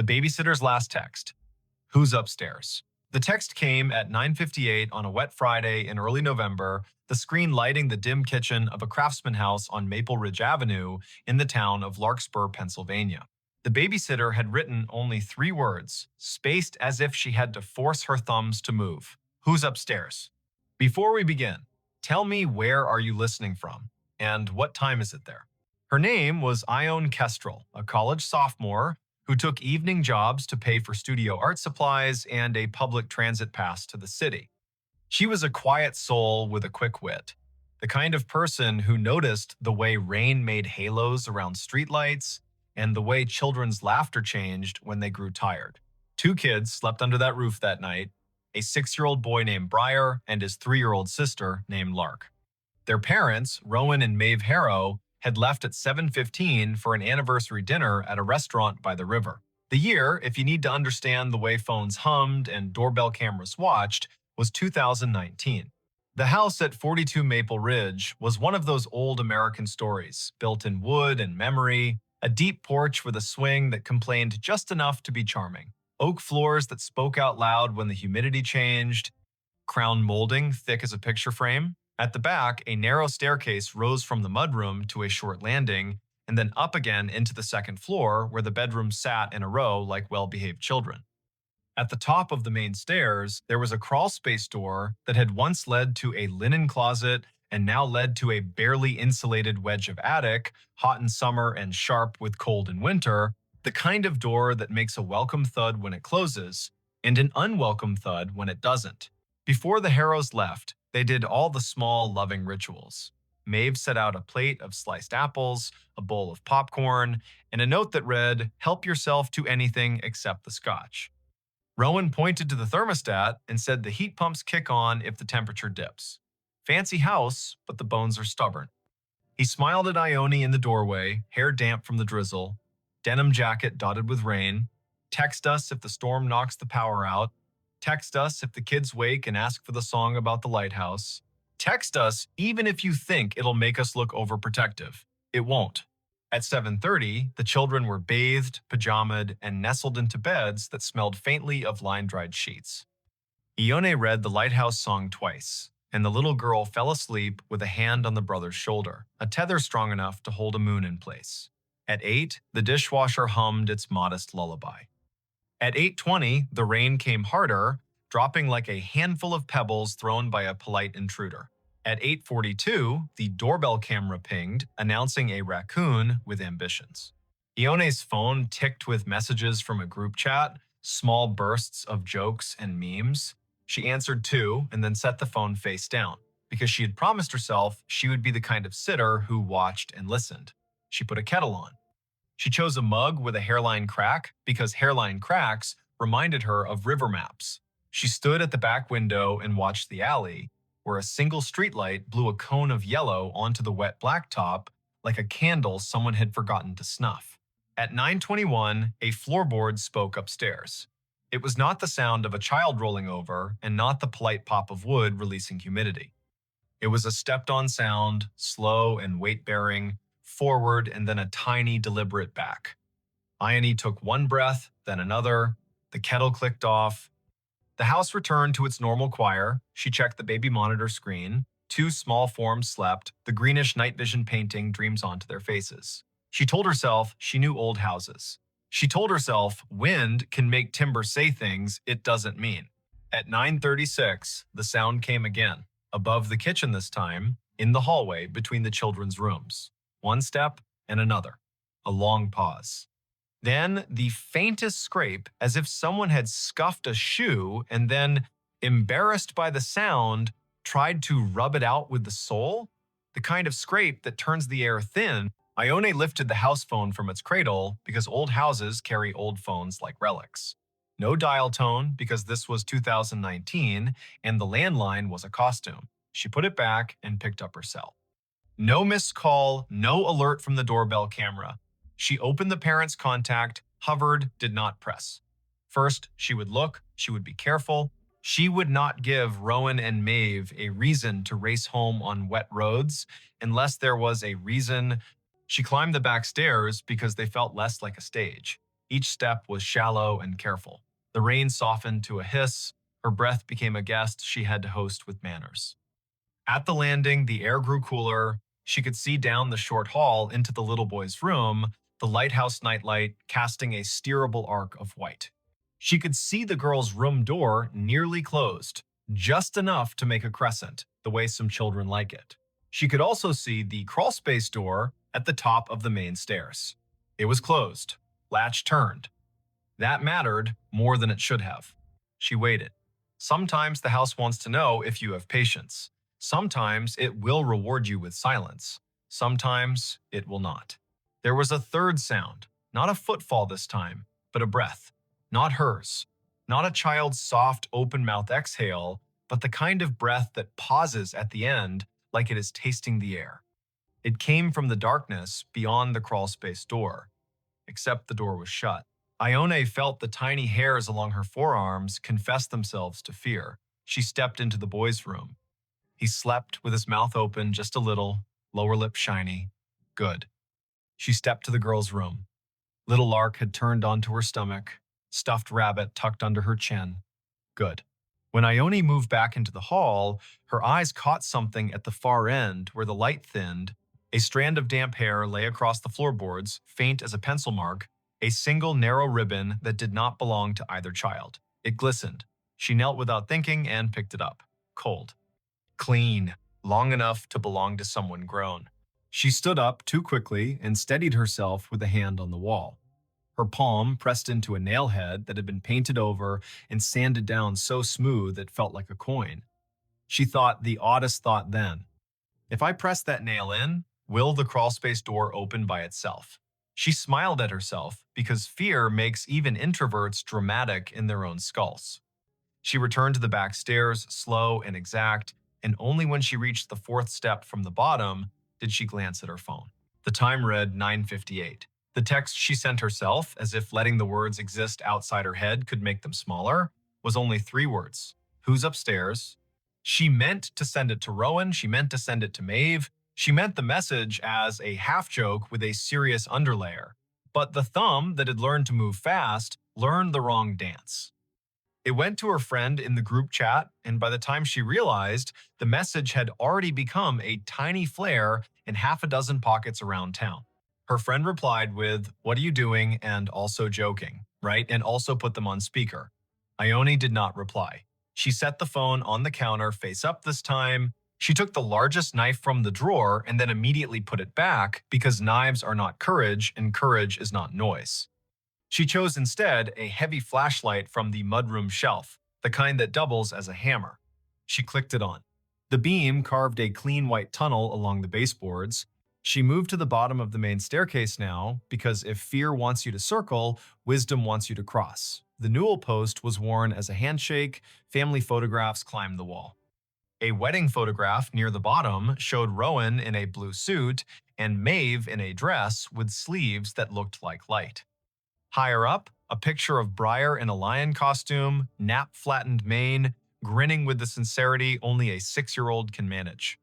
The babysitter's last text. Who's upstairs? The text came at 9:58 on a wet Friday in early November, the screen lighting the dim kitchen of a craftsman house on Maple Ridge Avenue in the town of Larkspur, Pennsylvania. The babysitter had written only 3 words, spaced as if she had to force her thumbs to move. Who's upstairs? Before we begin, tell me, where are you listening from? And what time is it there? Her name was Ione Kestrel, a college sophomore who took evening jobs to pay for studio art supplies and a public transit pass to the city. She was a quiet soul with a quick wit, the kind of person who noticed the way rain made halos around streetlights and the way children's laughter changed when they grew tired. 2 kids slept under that roof that night, a 6-year-old boy named Briar and his 3-year-old sister named Lark. Their parents, Rowan and Maeve Harrow, had left at 7:15 for an anniversary dinner at a restaurant by the river. The year, if you need to understand the way phones hummed and doorbell cameras watched, was 2019. The house at 42 Maple Ridge was one of those old American stories, built in wood and memory, a deep porch with a swing that complained just enough to be charming, oak floors that spoke out loud when the humidity changed, crown molding thick as a picture frame. At the back, a narrow staircase rose from the mudroom to a short landing, and then up again into the second floor where the bedrooms sat in a row like well-behaved children. At the top of the main stairs, there was a crawl space door that had once led to a linen closet and now led to a barely insulated wedge of attic, hot in summer and sharp with cold in winter, the kind of door that makes a welcome thud when it closes and an unwelcome thud when it doesn't. Before the Harrows left, they did all the small, loving rituals. Maeve set out a plate of sliced apples, a bowl of popcorn, and a note that read, "Help yourself to anything except the scotch." Rowan pointed to the thermostat and said the heat pumps kick on if the temperature dips. Fancy house, but the bones are stubborn. He smiled at Ione in the doorway, hair damp from the drizzle, denim jacket dotted with rain. Text us if the storm knocks the power out. Text us if the kids wake and ask for the song about the lighthouse. Text us even if you think it'll make us look overprotective. It won't. At 7:30, the children were bathed, pajamaed, and nestled into beds that smelled faintly of line-dried sheets. Ione read the lighthouse song twice, and the little girl fell asleep with a hand on the brother's shoulder, a tether strong enough to hold a moon in place. At 8, the dishwasher hummed its modest lullaby. At 8:20, the rain came harder, dropping like a handful of pebbles thrown by a polite intruder. At 8:42, the doorbell camera pinged, announcing a raccoon with ambitions. Ione's phone ticked with messages from a group chat, small bursts of jokes and memes. She answered 2 and then set the phone face down, because she had promised herself she would be the kind of sitter who watched and listened. She put a kettle on. She chose a mug with a hairline crack because hairline cracks reminded her of river maps. She stood at the back window and watched the alley, where a single streetlight blew a cone of yellow onto the wet blacktop like a candle someone had forgotten to snuff. At 9:21, a floorboard spoke upstairs. It was not the sound of a child rolling over and not the polite pop of wood releasing humidity. It was a stepped-on sound, slow and weight-bearing, forward and then a tiny, deliberate back. Ione took one breath, then another. The kettle clicked off. The house returned to its normal choir. She checked the baby monitor screen. 2 small forms slept. The greenish night vision painting dreams onto their faces. She told herself she knew old houses. She told herself wind can make timber say things it doesn't mean. At 9:36, the sound came again, above the kitchen this time, in the hallway between the children's rooms. One step and another. A long pause. Then the faintest scrape, as if someone had scuffed a shoe and then, embarrassed by the sound, tried to rub it out with the sole. The kind of scrape that turns the air thin. Ione lifted the house phone from its cradle because old houses carry old phones like relics. No dial tone because this was 2019 and the landline was a costume. She put it back and picked up her cell. No missed call, no alert from the doorbell camera. She opened the parent's contact, hovered, did not press. First, she would look, she would be careful. She would not give Rowan and Maeve a reason to race home on wet roads unless there was a reason. She climbed the back stairs because they felt less like a stage. Each step was shallow and careful. The rain softened to a hiss. Her breath became a guest she had to host with manners. At the landing, the air grew cooler. She could see down the short hall into the little boy's room, the lighthouse nightlight casting a steerable arc of white. She could see the girl's room door nearly closed, just enough to make a crescent, the way some children like it. She could also see the crawlspace door at the top of the main stairs. It was closed, latch turned. That mattered more than it should have. She waited. Sometimes the house wants to know if you have patience. Sometimes it will reward you with silence. Sometimes it will not. There was a third sound, not a footfall this time, but a breath. Not hers. Not a child's soft, open-mouth exhale, but the kind of breath that pauses at the end like it is tasting the air. It came from the darkness beyond the crawlspace door, except the door was shut. Ione felt the tiny hairs along her forearms confess themselves to fear. She stepped into the boy's room. He slept with his mouth open just a little, lower lip shiny. Good. She stepped to the girl's room. Little Lark had turned onto her stomach, stuffed rabbit tucked under her chin. Good. When Ione moved back into the hall, her eyes caught something at the far end where the light thinned. A strand of damp hair lay across the floorboards, faint as a pencil mark, a single narrow ribbon that did not belong to either child. It glistened. She knelt without thinking and picked it up. Cold. Clean. Long enough to belong to someone grown. She stood up too quickly and steadied herself with a hand on the wall. Her palm pressed into a nail head that had been painted over and sanded down so smooth it felt like a coin. She thought the oddest thought then. If I press that nail in, will the crawlspace door open by itself? She smiled at herself because fear makes even introverts dramatic in their own skulls. She returned to the back stairs, slow and exact, and only when she reached the fourth step from the bottom did she glance at her phone. The time read 9:58. The text she sent herself, as if letting the words exist outside her head could make them smaller, was only 3 words. Who's upstairs? She meant to send it to Rowan. She meant to send it to Maeve. She meant the message as a half-joke with a serious underlayer. But the thumb that had learned to move fast learned the wrong dance. It went to her friend in the group chat, and by the time she realized, the message had already become a tiny flare in half a dozen pockets around town. Her friend replied with, "What are you doing?" and also joking, right? And also put them on speaker. Ione did not reply. She set the phone on the counter face up this time. She took the largest knife from the drawer and then immediately put it back because knives are not courage and courage is not noise. She chose instead a heavy flashlight from the mudroom shelf, the kind that doubles as a hammer. She clicked it on. The beam carved a clean white tunnel along the baseboards. She moved to the bottom of the main staircase now, because if fear wants you to circle, wisdom wants you to cross. The newel post was worn as a handshake. Family photographs climbed the wall. A wedding photograph near the bottom showed Rowan in a blue suit and Maeve in a dress with sleeves that looked like light. Higher up, a picture of Briar in a lion costume, nap-flattened mane, grinning with the sincerity only a 6-year-old can manage.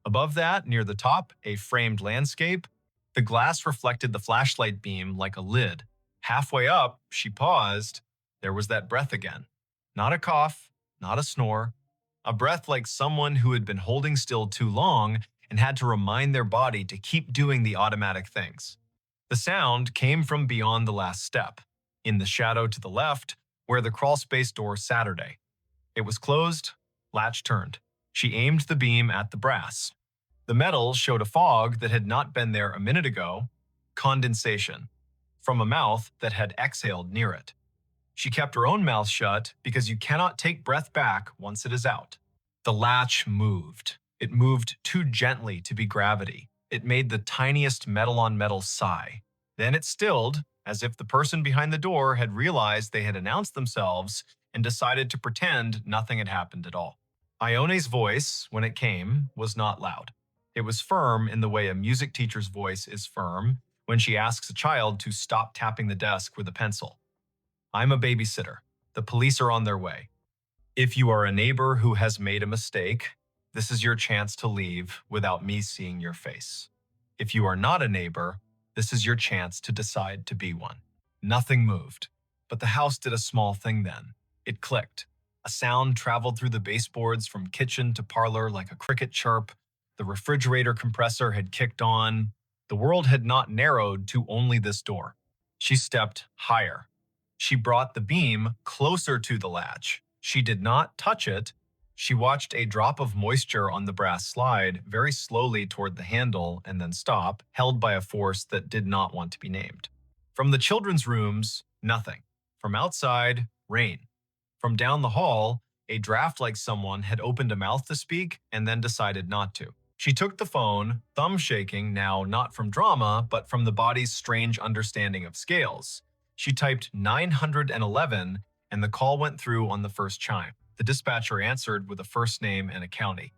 Above that, near the top, a framed landscape. The glass reflected the flashlight beam like a lid. Halfway up, she paused. There was that breath again. Not a cough, not a snore. A breath like someone who had been holding still too long and had to remind their body to keep doing the automatic things. The sound came from beyond the last step, in the shadow to the left, where the crawlspace door Saturday. It was closed, latch turned. She aimed the beam at the brass. The metal showed a fog that had not been there a minute ago, condensation, from a mouth that had exhaled near it. She kept her own mouth shut because you cannot take breath back once it is out. The latch moved. It moved too gently to be gravity. It made the tiniest metal-on-metal sigh. Then it stilled, as if the person behind the door had realized they had announced themselves and decided to pretend nothing had happened at all. Ione's voice, when it came, was not loud. It was firm in the way a music teacher's voice is firm when she asks a child to stop tapping the desk with a pencil. I'm a babysitter. The police are on their way. If you are a neighbor who has made a mistake, this is your chance to leave without me seeing your face. If you are not a neighbor, this is your chance to decide to be one. Nothing moved. But the house did a small thing then. It clicked. A sound traveled through the baseboards from kitchen to parlor like a cricket chirp. The refrigerator compressor had kicked on. The world had not narrowed to only this door. She stepped higher. She brought the beam closer to the latch. She did not touch it. She watched a drop of moisture on the brass slide very slowly toward the handle and then stop, held by a force that did not want to be named. From the children's rooms, nothing. From outside, rain. From down the hall, a draft like someone had opened a mouth to speak and then decided not to. She took the phone, thumb shaking now not from drama, but from the body's strange understanding of scales. She typed 911 and the call went through on the first chime. The dispatcher answered with a first name and a county.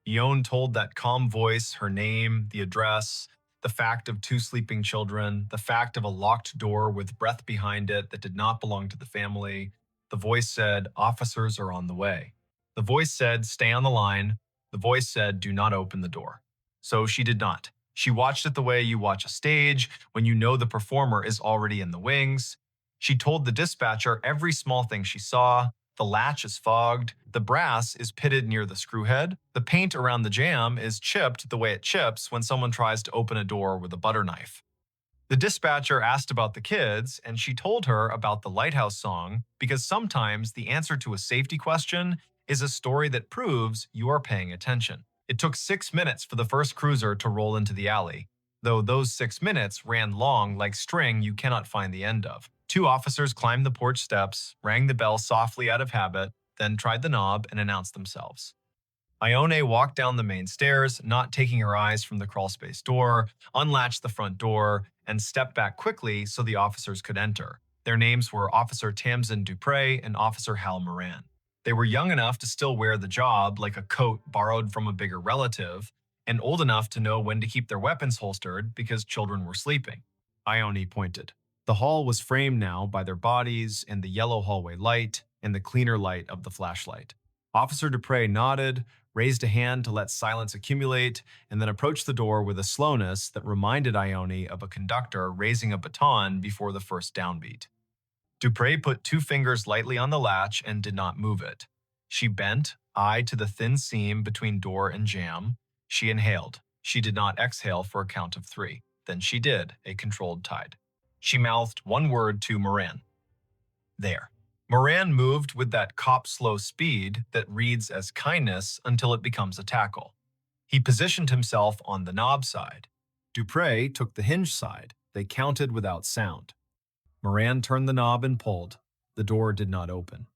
Ione told that calm voice her name, the address, the fact of 2 sleeping children, the fact of a locked door with breath behind it that did not belong to the family. The voice said, "Officers are on the way." The voice said, "Stay on the line." The voice said, "Do not open the door." So she did not. She watched it the way you watch a stage when you know the performer is already in the wings. She told the dispatcher every small thing she saw. The latch is fogged. The brass is pitted near the screw head. The paint around the jamb is chipped the way it chips when someone tries to open a door with a butter knife. The dispatcher asked about the kids, and she told her about the lighthouse song because sometimes the answer to a safety question is a story that proves you are paying attention. It took 6 minutes for the first cruiser to roll into the alley, though those 6 minutes ran long like string you cannot find the end of. 2 officers climbed the porch steps, rang the bell softly out of habit, then tried the knob and announced themselves. Ione walked down the main stairs, not taking her eyes from the crawlspace door, unlatched the front door, and stepped back quickly so the officers could enter. Their names were Officer Tamsin Dupre and Officer Hal Moran. They were young enough to still wear the job like a coat borrowed from a bigger relative, and old enough to know when to keep their weapons holstered because children were sleeping. Ione pointed. The hall was framed now by their bodies and the yellow hallway light and the cleaner light of the flashlight. Officer Dupre nodded, raised a hand to let silence accumulate, and then approached the door with a slowness that reminded Ione of a conductor raising a baton before the first downbeat. Dupre put 2 fingers lightly on the latch and did not move it. She bent, eye to the thin seam between door and jamb. She inhaled. She did not exhale for a count of 3. Then she did, a controlled tide. She mouthed one word to Moran. There. Moran moved with that cop-slow speed that reads as kindness until it becomes a tackle. He positioned himself on the knob side. Dupre took the hinge side. They counted without sound. Moran turned the knob and pulled. The door did not open.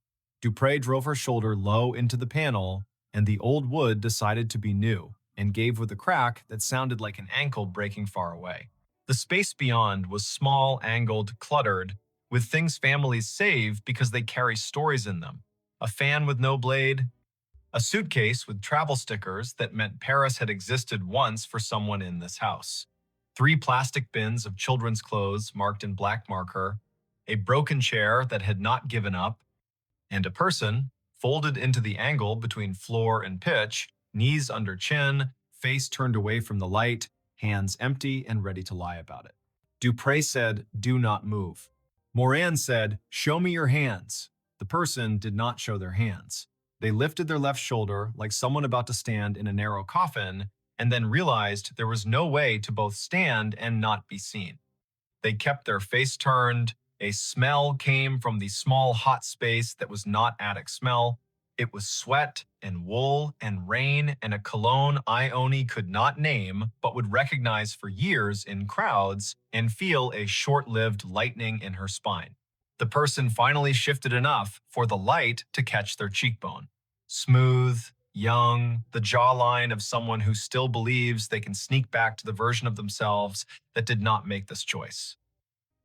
Dupre drove her shoulder low into the panel, and the old wood decided to be new and gave with a crack that sounded like an ankle breaking far away. The space beyond was small, angled, cluttered, with things families save because they carry stories in them. A fan with no blade, a suitcase with travel stickers that meant Paris had existed once for someone in this house. 3 plastic bins of children's clothes marked in black marker, a broken chair that had not given up, and a person, folded into the angle between floor and pitch, knees under chin, face turned away from the light, hands empty and ready to lie about it. Dupre said, "Do not move." Moran said, "Show me your hands." The person did not show their hands. They lifted their left shoulder like someone about to stand in a narrow coffin, and then realized there was no way to both stand and not be seen. They kept their face turned. A smell came from the small hot space that was not attic smell. It was sweat and wool and rain and a cologne Ione could not name but would recognize for years in crowds and feel a short-lived lightening in her spine. The person finally shifted enough for the light to catch their cheekbone. Smooth, young, the jawline of someone who still believes they can sneak back to the version of themselves that did not make this choice.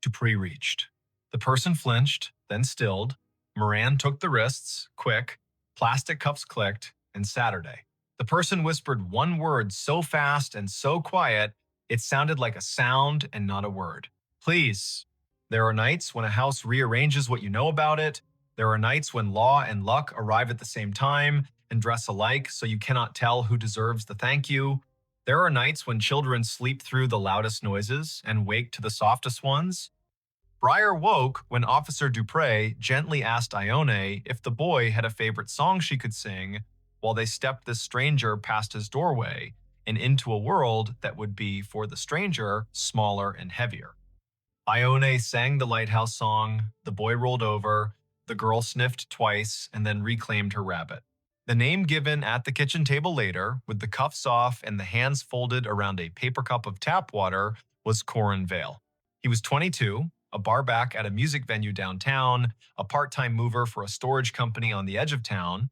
Dupree reached. The person flinched, then stilled. Moran took the wrists, quick. Plastic cuffs clicked, and Saturday. The person whispered one word so fast and so quiet, it sounded like a sound and not a word. Please. There are nights when a house rearranges what you know about it. There are nights when law and luck arrive at the same time and dress alike so you cannot tell who deserves the thank you. There are nights when children sleep through the loudest noises and wake to the softest ones. Breyer woke when Officer Dupre gently asked Ione if the boy had a favorite song she could sing while they stepped this stranger past his doorway and into a world that would be, for the stranger, smaller and heavier. Ione sang the lighthouse song, the boy rolled over, the girl sniffed twice, and then reclaimed her rabbit. The name given at the kitchen table later, with the cuffs off and the hands folded around a paper cup of tap water, was Corin Vale. He was 22, a barback at a music venue downtown, a part-time mover for a storage company on the edge of town,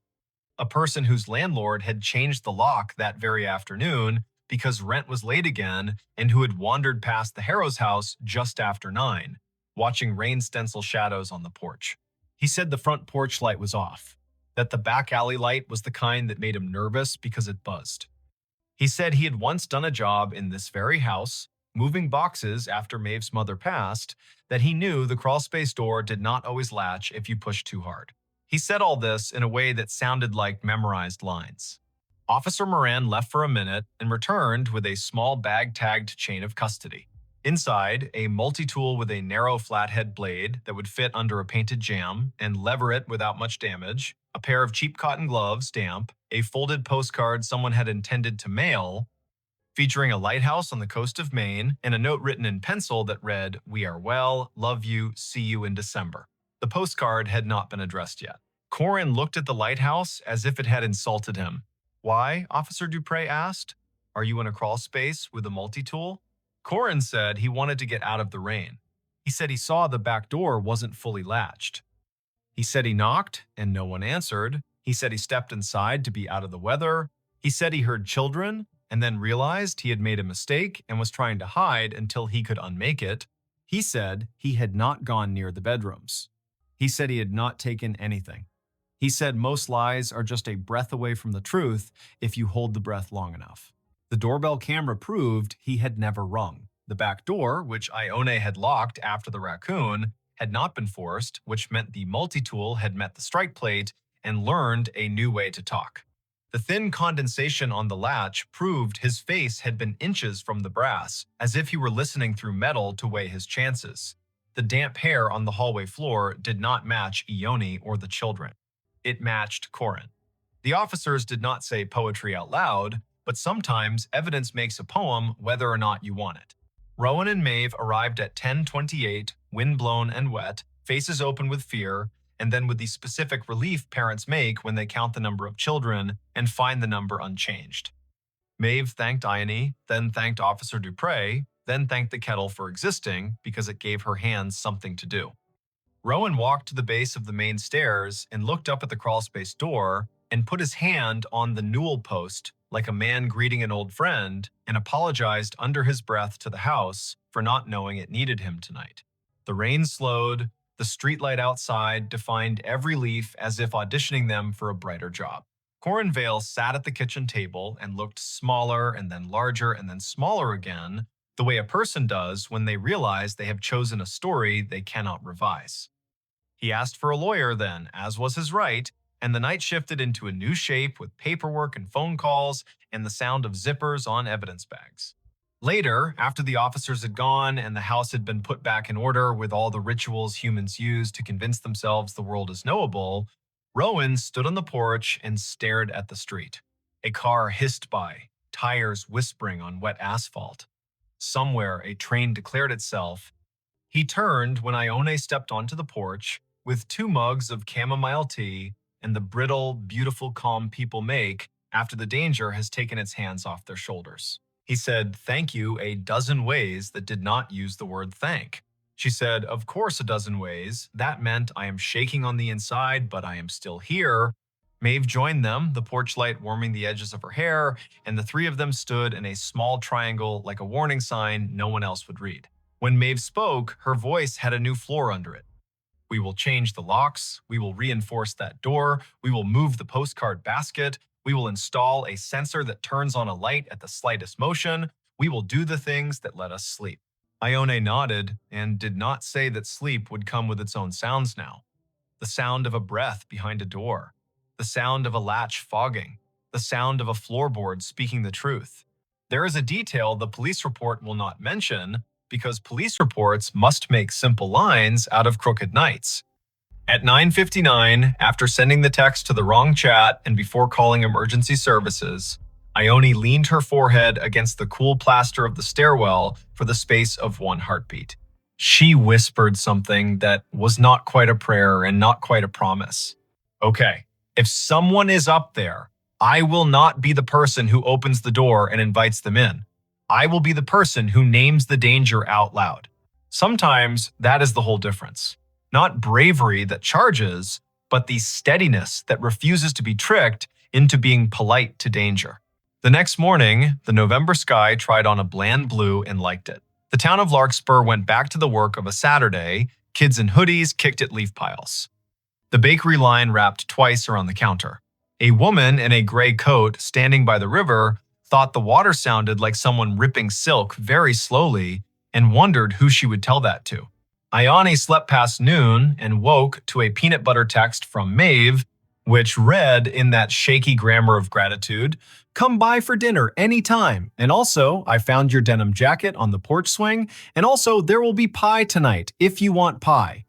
a person whose landlord had changed the lock that very afternoon because rent was late again, and who had wandered past the Harrow's house just after 9, watching rain stencil shadows on the porch. He said the front porch light was off, that the back alley light was the kind that made him nervous because it buzzed. He said he had once done a job in this very house, moving boxes after Maeve's mother passed, that he knew the crawlspace door did not always latch if you pushed too hard. He said all this in a way that sounded like memorized lines. Officer Moran left for a minute and returned with a small bag-tagged chain of custody. Inside, a multi-tool with a narrow flathead blade that would fit under a painted jam and lever it without much damage, a pair of cheap cotton gloves, damp, a folded postcard someone had intended to mail, featuring a lighthouse on the coast of Maine, and a note written in pencil that read, "We are well, love you, see you in December." The postcard had not been addressed yet. Corin looked at the lighthouse as if it had insulted him. "Why?" Officer Dupre asked. "Are you in a crawl space with a multi-tool?" Corin said he wanted to get out of the rain. He said he saw the back door wasn't fully latched. He said he knocked and no one answered. He said he stepped inside to be out of the weather. He said he heard children and then realized he had made a mistake and was trying to hide until he could unmake it. He said he had not gone near the bedrooms. He said he had not taken anything. He said most lies are just a breath away from the truth if you hold the breath long enough. The doorbell camera proved he had never rung. The back door, which Ione had locked after the raccoon, had not been forced, which meant the multi-tool had met the strike plate and learned a new way to talk. The thin condensation on the latch proved his face had been inches from the brass, as if he were listening through metal to weigh his chances. The damp hair on the hallway floor did not match Ione or the children. It matched Corin. The officers did not say poetry out loud, but sometimes evidence makes a poem whether or not you want it. Rowan and Maeve arrived at 10:28, windblown and wet, faces open with fear, and then with the specific relief parents make when they count the number of children and find the number unchanged. Maeve thanked Ione, then thanked Officer Dupre, then thanked the kettle for existing because it gave her hands something to do. Rowan walked to the base of the main stairs and looked up at the crawlspace door and put his hand on the newel post like a man greeting an old friend and apologized under his breath to the house for not knowing it needed him tonight. The rain slowed, the streetlight outside defined every leaf as if auditioning them for a brighter job. Corin Vale sat at the kitchen table and looked smaller and then larger and then smaller again, the way a person does when they realize they have chosen a story they cannot revise. He asked for a lawyer then, as was his right, and the night shifted into a new shape with paperwork and phone calls and the sound of zippers on evidence bags. Later, after the officers had gone and the house had been put back in order with all the rituals humans use to convince themselves the world is knowable, Rowan stood on the porch and stared at the street. A car hissed by, tires whispering on wet asphalt. Somewhere a train declared itself. He turned when Ione stepped onto the porch with 2 mugs of chamomile tea and the brittle, beautiful calm people make after the danger has taken its hands off their shoulders. He said thank you a dozen ways that did not use the word thank. She said, of course a dozen ways. That meant I am shaking on the inside, but I am still here. Maeve joined them, the porch light warming the edges of her hair, and the 3 of them stood in a small triangle like a warning sign no one else would read. When Maeve spoke, her voice had a new floor under it. We will change the locks. We will reinforce that door. We will move the postcard basket. We will install a sensor that turns on a light at the slightest motion. We will do the things that let us sleep. Ione nodded and did not say that sleep would come with its own sounds now. The sound of a breath behind a door. The sound of a latch fogging. The sound of a floorboard speaking the truth. There is a detail the police report will not mention, because police reports must make simple lines out of crooked nights. At 9:59, after sending the text to the wrong chat and before calling emergency services, Ione leaned her forehead against the cool plaster of the stairwell for the space of one heartbeat. She whispered something that was not quite a prayer and not quite a promise. Okay, if someone is up there, I will not be the person who opens the door and invites them in. I will be the person who names the danger out loud. Sometimes that is the whole difference. Not bravery that charges, but the steadiness that refuses to be tricked into being polite to danger. The next morning, the November sky tried on a bland blue and liked it. The town of Larkspur went back to the work of a Saturday. Kids in hoodies kicked at leaf piles. The bakery line wrapped twice around the counter. A woman in a gray coat standing by the river thought the water sounded like someone ripping silk very slowly and wondered who she would tell that to. Ione slept past noon and woke to a peanut butter text from Maeve, which read in that shaky grammar of gratitude, "Come by for dinner anytime. And also, I found your denim jacket on the porch swing. And also, there will be pie tonight if you want pie."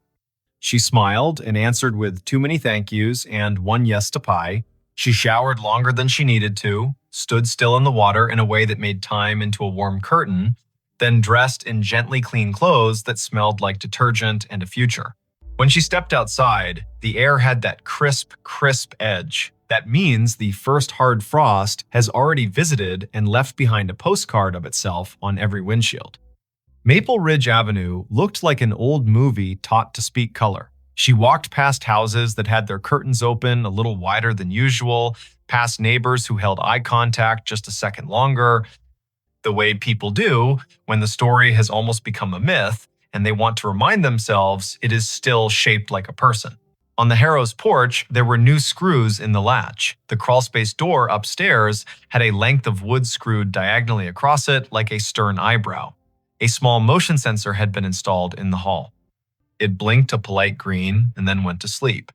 She smiled and answered with too many thank yous and one yes to pie. She showered longer than she needed to, stood still in the water in a way that made time into a warm curtain, then dressed in gently clean clothes that smelled like detergent and a future. When she stepped outside, the air had that crisp, crisp edge. That means the first hard frost has already visited and left behind a postcard of itself on every windshield. Maple Ridge Avenue looked like an old movie taught to speak color. She walked past houses that had their curtains open a little wider than usual, past neighbors who held eye contact just a second longer, the way people do when the story has almost become a myth and they want to remind themselves it is still shaped like a person. On the Harrow's porch, there were new screws in the latch. The crawlspace door upstairs had a length of wood screwed diagonally across it like a stern eyebrow. A small motion sensor had been installed in the hall. It blinked a polite green and then went to sleep.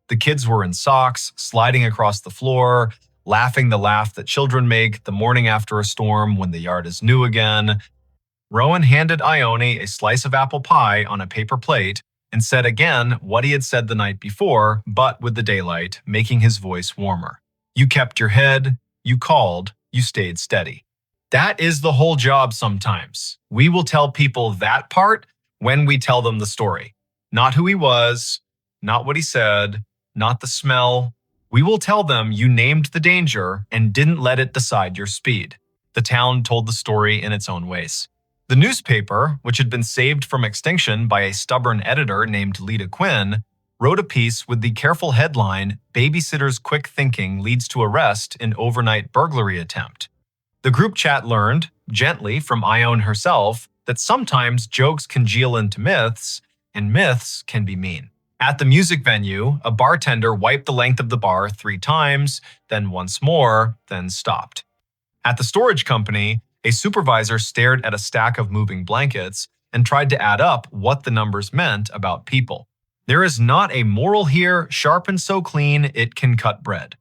The kids were in socks, sliding across the floor, laughing the laugh that children make the morning after a storm when the yard is new again. Rowan handed Ione a slice of apple pie on a paper plate and said again what he had said the night before, but with the daylight, making his voice warmer. You kept your head, you called, you stayed steady. That is the whole job sometimes. We will tell people that part when we tell them the story. Not who he was, not what he said, not the smell. We will tell them you named the danger and didn't let it decide your speed. The town told the story in its own ways. The newspaper, which had been saved from extinction by a stubborn editor named Lita Quinn, wrote a piece with the careful headline, "Babysitter's Quick Thinking Leads to Arrest in Overnight Burglary Attempt." The group chat learned, gently from Ione herself, that sometimes jokes congeal into myths, and myths can be mean. At the music venue, a bartender wiped the length of the bar 3 times, then once more, then stopped. At the storage company, a supervisor stared at a stack of moving blankets and tried to add up what the numbers meant about people. There is not a moral here, sharp and so clean it can cut bread.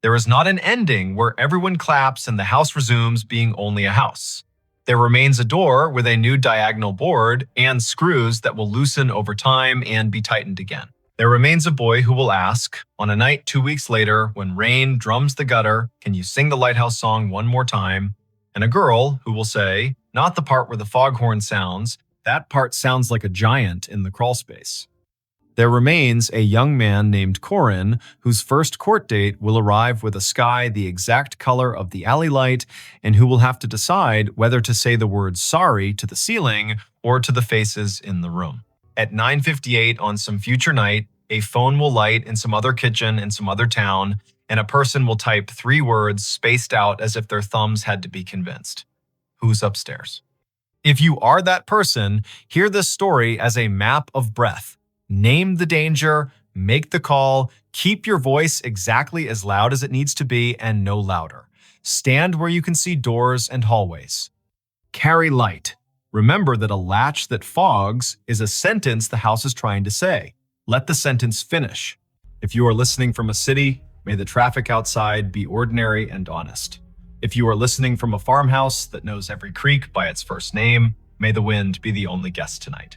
There is not an ending where everyone claps and the house resumes being only a house. There remains a door with a new diagonal board and screws that will loosen over time and be tightened again. There remains a boy who will ask, on a night 2 weeks later when rain drums the gutter, "Can you sing the lighthouse song one more time?" And a girl who will say, not the part where the foghorn sounds, that part sounds like a giant in the crawlspace. There remains a young man named Corin, whose first court date will arrive with a sky the exact color of the alley light, and who will have to decide whether to say the word sorry to the ceiling or to the faces in the room. At 9:58 on some future night, a phone will light in some other kitchen in some other town, and a person will type 3 words spaced out as if their thumbs had to be convinced. Who's upstairs? If you are that person, hear this story as a map of breath. Name the danger, make the call, keep your voice exactly as loud as it needs to be and no louder. Stand where you can see doors and hallways. Carry light. Remember that a latch that fogs is a sentence the house is trying to say. Let the sentence finish. If you are listening from a city, may the traffic outside be ordinary and honest. If you are listening from a farmhouse that knows every creek by its first name, May the wind be the only guest tonight.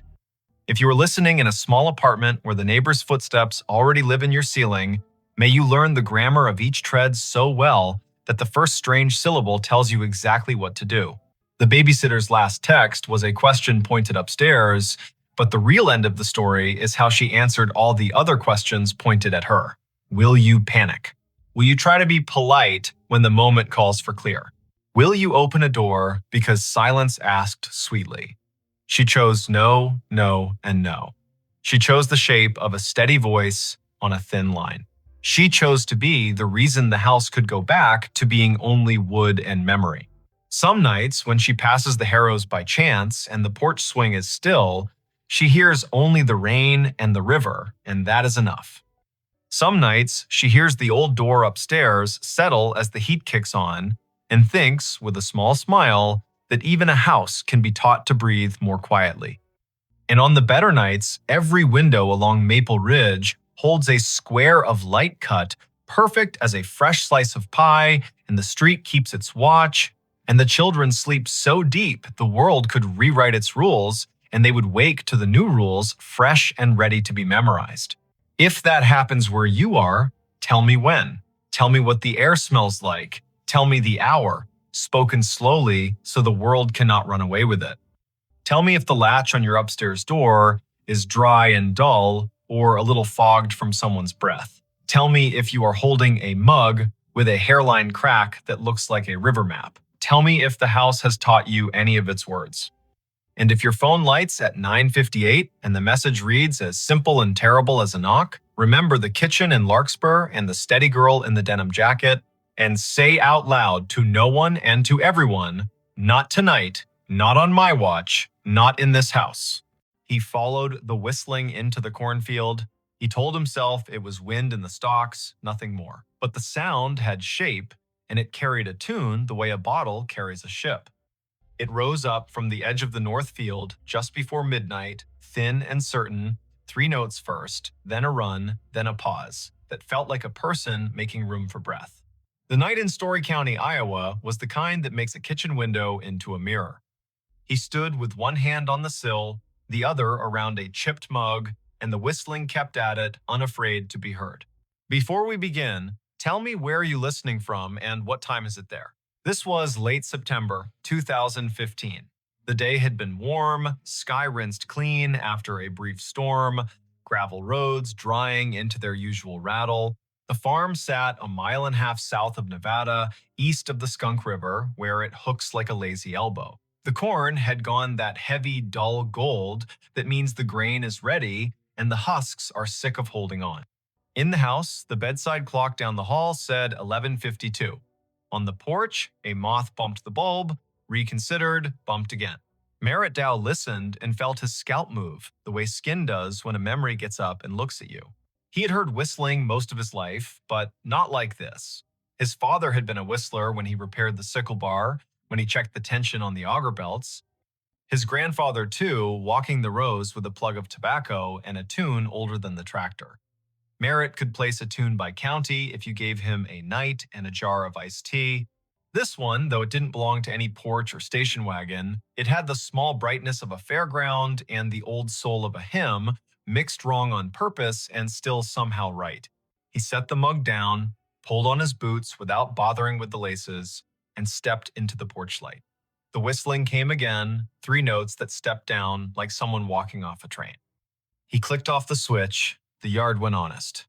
If you are listening in a small apartment where the neighbor's footsteps already live in your ceiling, may you learn the grammar of each tread so well that the first strange syllable tells you exactly what to do. The babysitter's last text was a question pointed upstairs, but the real end of the story is how she answered all the other questions pointed at her. Will you panic? Will you try to be polite when the moment calls for clear? Will you open a door because silence asked sweetly? She chose no, no, and no. She chose the shape of a steady voice on a thin line. She chose to be the reason the house could go back to being only wood and memory. Some nights, when she passes the harrows by chance and the porch swing is still, she hears only the rain and the river, and that is enough. Some nights, she hears the old door upstairs settle as the heat kicks on and thinks, with a small smile, that even a house can be taught to breathe more quietly. And on the better nights, every window along Maple Ridge holds a square of light cut, perfect as a fresh slice of pie, and the street keeps its watch, and the children sleep so deep the world could rewrite its rules, and they would wake to the new rules fresh and ready to be memorized. If that happens where you are, tell me when. Tell me what the air smells like. Tell me the hour, spoken slowly so the world cannot run away with it. Tell me if the latch on your upstairs door is dry and dull or a little fogged from someone's breath. Tell me if you are holding a mug with a hairline crack that looks like a river map. Tell me if the house has taught you any of its words. And if your phone lights at 9:58 and the message reads as simple and terrible as a knock, remember the kitchen in Larkspur and the steady girl in the denim jacket, and say out loud to no one and to everyone, not tonight, not on my watch, not in this house. He followed the whistling into the cornfield. He told himself it was wind in the stalks, nothing more. But the sound had shape, and it carried a tune the way a bottle carries a ship. It rose up from the edge of the north field just before midnight, thin and certain, 3 notes first, then a run, then a pause, that felt like a person making room for breath. The night in Story County, Iowa, was the kind that makes a kitchen window into a mirror. He stood with one hand on the sill, the other around a chipped mug, and the whistling kept at it, unafraid to be heard. Before we begin, tell me where are you listening from and what time is it there? This was late September 2015. The day had been warm, sky rinsed clean after a brief storm, gravel roads drying into their usual rattle. The farm sat a mile and a half south of Nevada, east of the Skunk River, where it hooks like a lazy elbow. The corn had gone that heavy, dull gold that means the grain is ready and the husks are sick of holding on. In the house, the bedside clock down the hall said 11:52. On the porch, a moth bumped the bulb, reconsidered, bumped again. Merritt Dow listened and felt his scalp move, the way skin does when a memory gets up and looks at you. He had heard whistling most of his life, but not like this. His father had been a whistler when he repaired the sickle bar, when he checked the tension on the auger belts. His grandfather, too, walking the rows with a plug of tobacco and a tune older than the tractor. Merritt could place a tune by county if you gave him a night and a jar of iced tea. This one, though it didn't belong to any porch or station wagon, it had the small brightness of a fairground and the old soul of a hymn, mixed wrong on purpose and still somehow right. He set the mug down, pulled on his boots without bothering with the laces, and stepped into the porch light. The whistling came again, 3 notes that stepped down like someone walking off a train. He clicked off the switch. The yard went honest.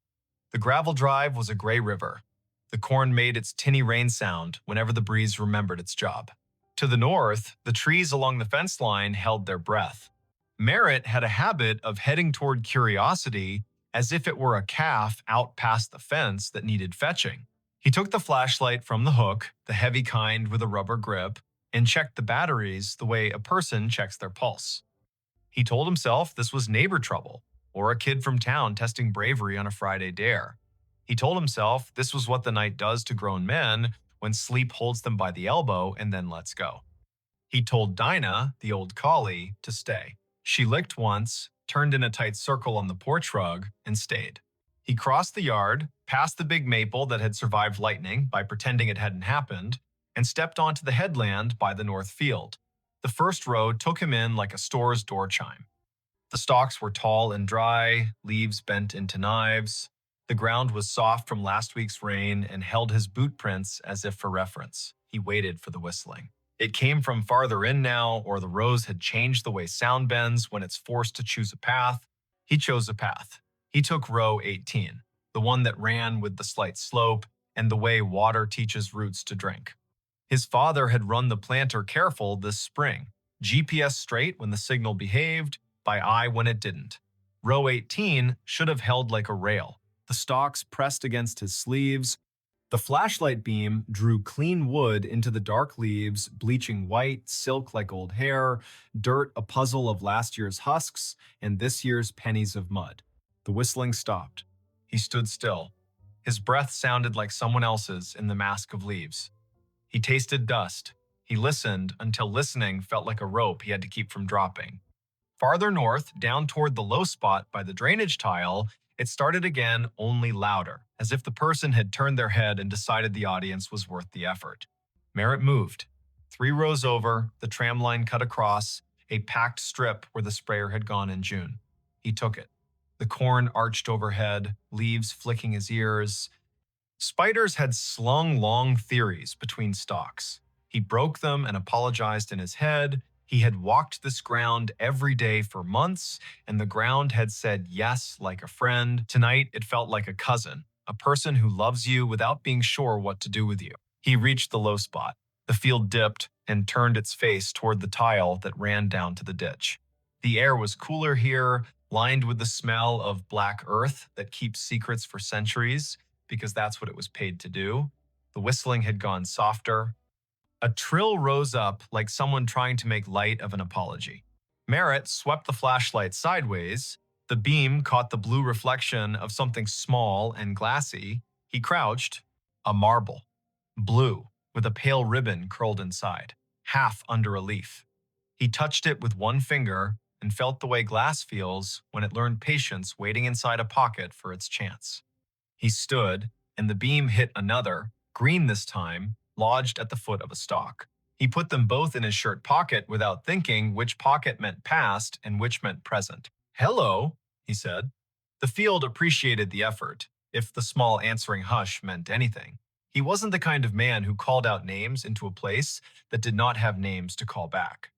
The gravel drive was a gray river. The corn made its tinny rain sound whenever the breeze remembered its job. To the north, the trees along the fence line held their breath. Merritt had a habit of heading toward curiosity as if it were a calf out past the fence that needed fetching. He took the flashlight from the hook, the heavy kind with a rubber grip, and checked the batteries the way a person checks their pulse. He told himself this was neighbor trouble, or a kid from town testing bravery on a Friday dare. He told himself this was what the night does to grown men when sleep holds them by the elbow and then lets go. He told Dinah, the old collie, to stay. She licked once, turned in a tight circle on the porch rug, and stayed. He crossed the yard, past the big maple that had survived lightning by pretending it hadn't happened, and stepped onto the headland by the north field. The first row took him in like a store's door chime. The stalks were tall and dry, leaves bent into knives. The ground was soft from last week's rain and held his boot prints as if for reference. He waited for the whistling. It came from farther in now, or the rows had changed the way sound bends when it's forced to choose a path. He chose a path. He took row 18, the one that ran with the slight slope and the way water teaches roots to drink. His father had run the planter careful this spring, GPS straight when the signal behaved, by eye when it didn't. Row 18 should have held like a rail, the stalks pressed against his sleeves. The flashlight beam drew clean wood into the dark leaves, bleaching white, silk like old hair, dirt a puzzle of last year's husks, and this year's pennies of mud. The whistling stopped. He stood still. His breath sounded like someone else's in the mask of leaves. He tasted dust. He listened until listening felt like a rope he had to keep from dropping. Farther north, down toward the low spot by the drainage tile, it started again, only louder, as if the person had turned their head and decided the audience was worth the effort. Merritt moved. 3 rows over, the tram line cut across, a packed strip where the sprayer had gone in June. He took it. The corn arched overhead, leaves flicking his ears. Spiders had slung long theories between stalks. He broke them and apologized in his head. He had walked this ground every day for months, and the ground had said yes like a friend. Tonight, it felt like a cousin, a person who loves you without being sure what to do with you. He reached the low spot. The field dipped and turned its face toward the tile that ran down to the ditch. The air was cooler here, lined with the smell of black earth that keeps secrets for centuries, because that's what it was paid to do. The whistling had gone softer. A trill rose up like someone trying to make light of an apology. Merritt swept the flashlight sideways. The beam caught the blue reflection of something small and glassy. He crouched. A marble. Blue, with a pale ribbon curled inside, half under a leaf. He touched it with one finger and felt the way glass feels when it learned patience waiting inside a pocket for its chance. He stood, and the beam hit another, green this time, lodged at the foot of a stalk. He put them both in his shirt pocket without thinking which pocket meant past and which meant present. "Hello," he said. The field appreciated the effort, if the small answering hush meant anything. He wasn't the kind of man who called out names into a place that did not have names to call back.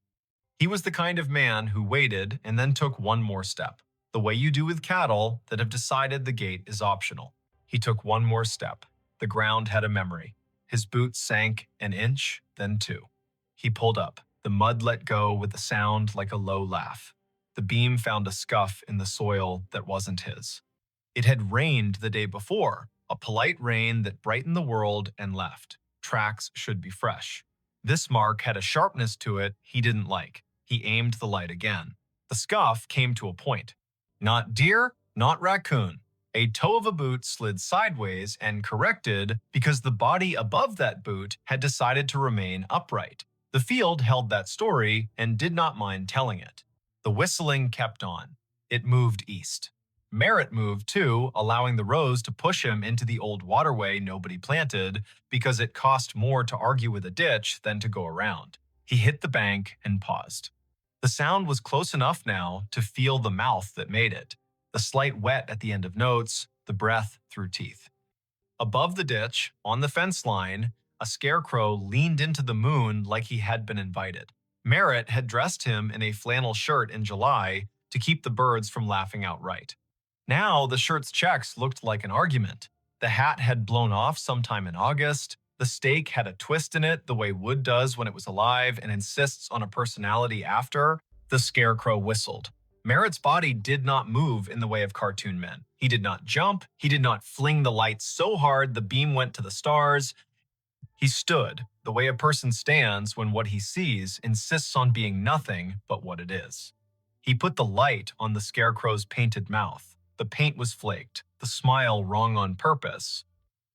He was the kind of man who waited and then took one more step, the way you do with cattle that have decided the gate is optional. He took one more step. The ground had a memory. His boots sank an inch, then 2. He pulled up. The mud let go with a sound like a low laugh. The beam found a scuff in the soil that wasn't his. It had rained the day before, a polite rain that brightened the world and left. Tracks should be fresh. This mark had a sharpness to it he didn't like. He aimed the light again. The scuff came to a point. Not deer, not raccoon. A toe of a boot slid sideways and corrected because the body above that boot had decided to remain upright. The field held that story and did not mind telling it. The whistling kept on. It moved east. Merritt moved too, allowing the rows to push him into the old waterway nobody planted because it cost more to argue with a ditch than to go around. He hit the bank and paused. The sound was close enough now to feel the mouth that made it. The slight wet at the end of notes, the breath through teeth. Above the ditch, on the fence line, a scarecrow leaned into the moon like he had been invited. Merritt had dressed him in a flannel shirt in July to keep the birds from laughing outright. Now the shirt's checks looked like an argument. The hat had blown off sometime in August. The stake had a twist in it the way wood does when it was alive and insists on a personality after. The scarecrow whistled. Merritt's body did not move in the way of cartoon men. He did not jump. He did not fling the light so hard the beam went to the stars. He stood, the way a person stands when what he sees insists on being nothing but what it is. He put the light on the scarecrow's painted mouth. The paint was flaked, the smile wrong on purpose.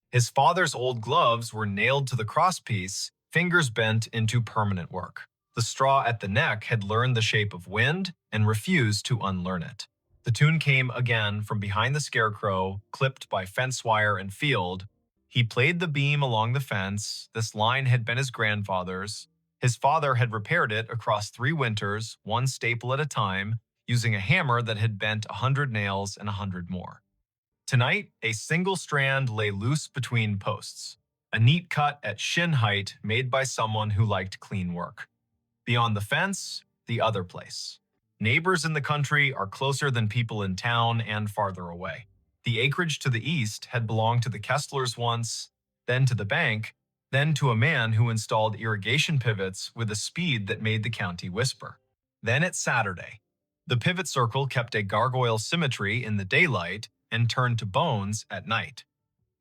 His father's old gloves were nailed to the crosspiece, fingers bent into permanent work. The straw at the neck had learned the shape of wind and refused to unlearn it. The tune came again from behind the scarecrow, clipped by fence wire and field. He played the beam along the fence. This line had been his grandfather's. His father had repaired it across 3 winters, one staple at a time, using a hammer that had bent 100 nails and 100 more. Tonight, a single strand lay loose between posts, a neat cut at shin height made by someone who liked clean work. Beyond the fence, the other place. Neighbors in the country are closer than people in town and farther away. The acreage to the east had belonged to the Kesslers once, then to the bank, then to a man who installed irrigation pivots with a speed that made the county whisper. Then it's Saturday. The pivot circle kept a gargoyle symmetry in the daylight and turned to bones at night.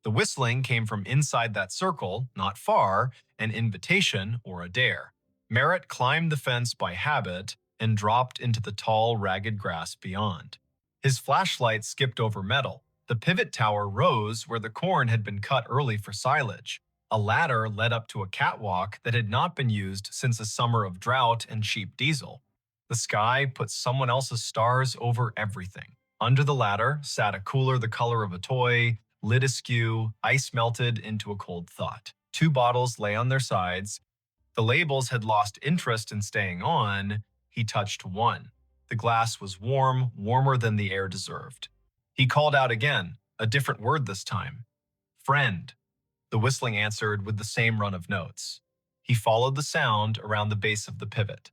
The whistling came from inside that circle, not far, an invitation or a dare. Merritt climbed the fence by habit and dropped into the tall, ragged grass beyond. His flashlight skipped over metal. The pivot tower rose where the corn had been cut early for silage. A ladder led up to a catwalk that had not been used since a summer of drought and cheap diesel. The sky put someone else's stars over everything. Under the ladder sat a cooler the color of a toy, lid askew, ice melted into a cold thought. 2 bottles lay on their sides. The labels had lost interest in staying on. He touched one. The glass was warm, warmer than the air deserved. He called out again, a different word this time. Friend. The whistling answered with the same run of notes. He followed the sound around the base of the pivot.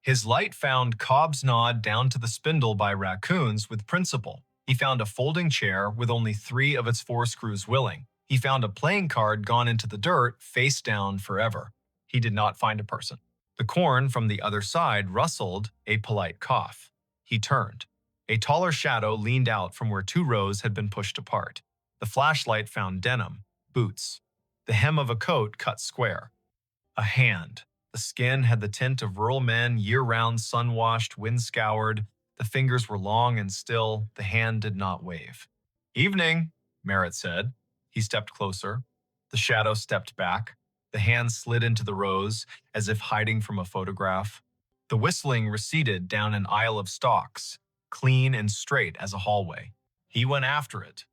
His light found Cobb's nod down to the spindle by raccoons with principle. He found a folding chair with only 3 of its 4 screws willing. He found a playing card gone into the dirt, face down forever. He did not find a person. The corn from the other side rustled, a polite cough. He turned. A taller shadow leaned out from where 2 rows had been pushed apart. The flashlight found denim, boots, the hem of a coat cut square. A hand. The skin had the tint of rural men, year-round, sun-washed, wind-scoured. The fingers were long and still. The hand did not wave. Evening, Merritt said. He stepped closer. The shadow stepped back. The hand slid into the rows, as if hiding from a photograph. The whistling receded down an aisle of stalks, clean and straight as a hallway. He went after it.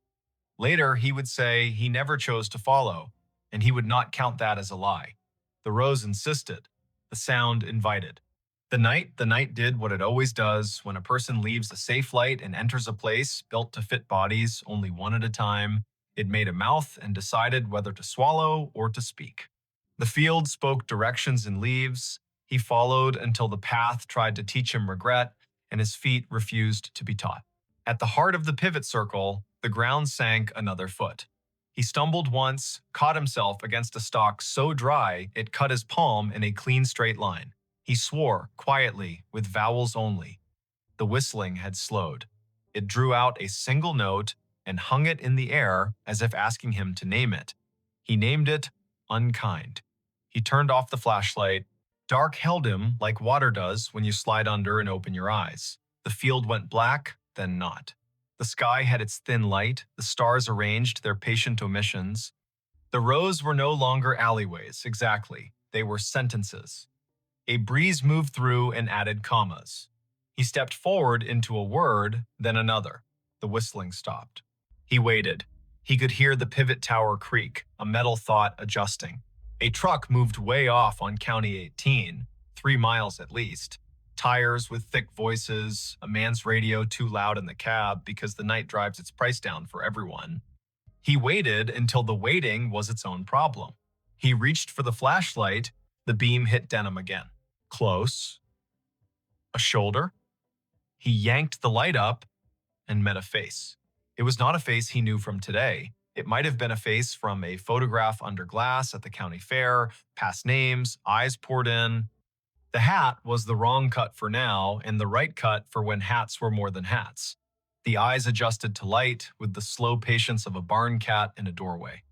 Later, he would say he never chose to follow, and he would not count that as a lie. The rows insisted. The sound invited. The night did what it always does when a person leaves a safe light and enters a place built to fit bodies only one at a time. It made a mouth and decided whether to swallow or to speak. The field spoke directions in leaves. He followed until the path tried to teach him regret, and his feet refused to be taught. At the heart of the pivot circle, the ground sank another foot. He stumbled once, caught himself against a stalk so dry it cut his palm in a clean straight line. He swore, quietly, with vowels only. The whistling had slowed. It drew out a single note and hung it in the air as if asking him to name it. He named it Unkind. He turned off the flashlight. Dark held him like water does when you slide under and open your eyes. The field went black, then not. The sky had its thin light, the stars arranged their patient omissions. The rows were no longer alleyways, exactly. They were sentences. A breeze moved through and added commas. He stepped forward into a word, then another. The whistling stopped. He waited. He could hear the pivot tower creak, a metal thought adjusting. A truck moved way off on County 18, 3 miles at least. Tires with thick voices, a man's radio too loud in the cab because the night drives its price down for everyone. He waited until the waiting was its own problem. He reached for the flashlight. The beam hit denim again. Close. A shoulder. He yanked the light up and met a face. It was not a face he knew from today. It might have been a face from a photograph under glass at the county fair, past names, eyes poured in. The hat was the wrong cut for now and the right cut for when hats were more than hats. The eyes adjusted to light with the slow patience of a barn cat in a doorway.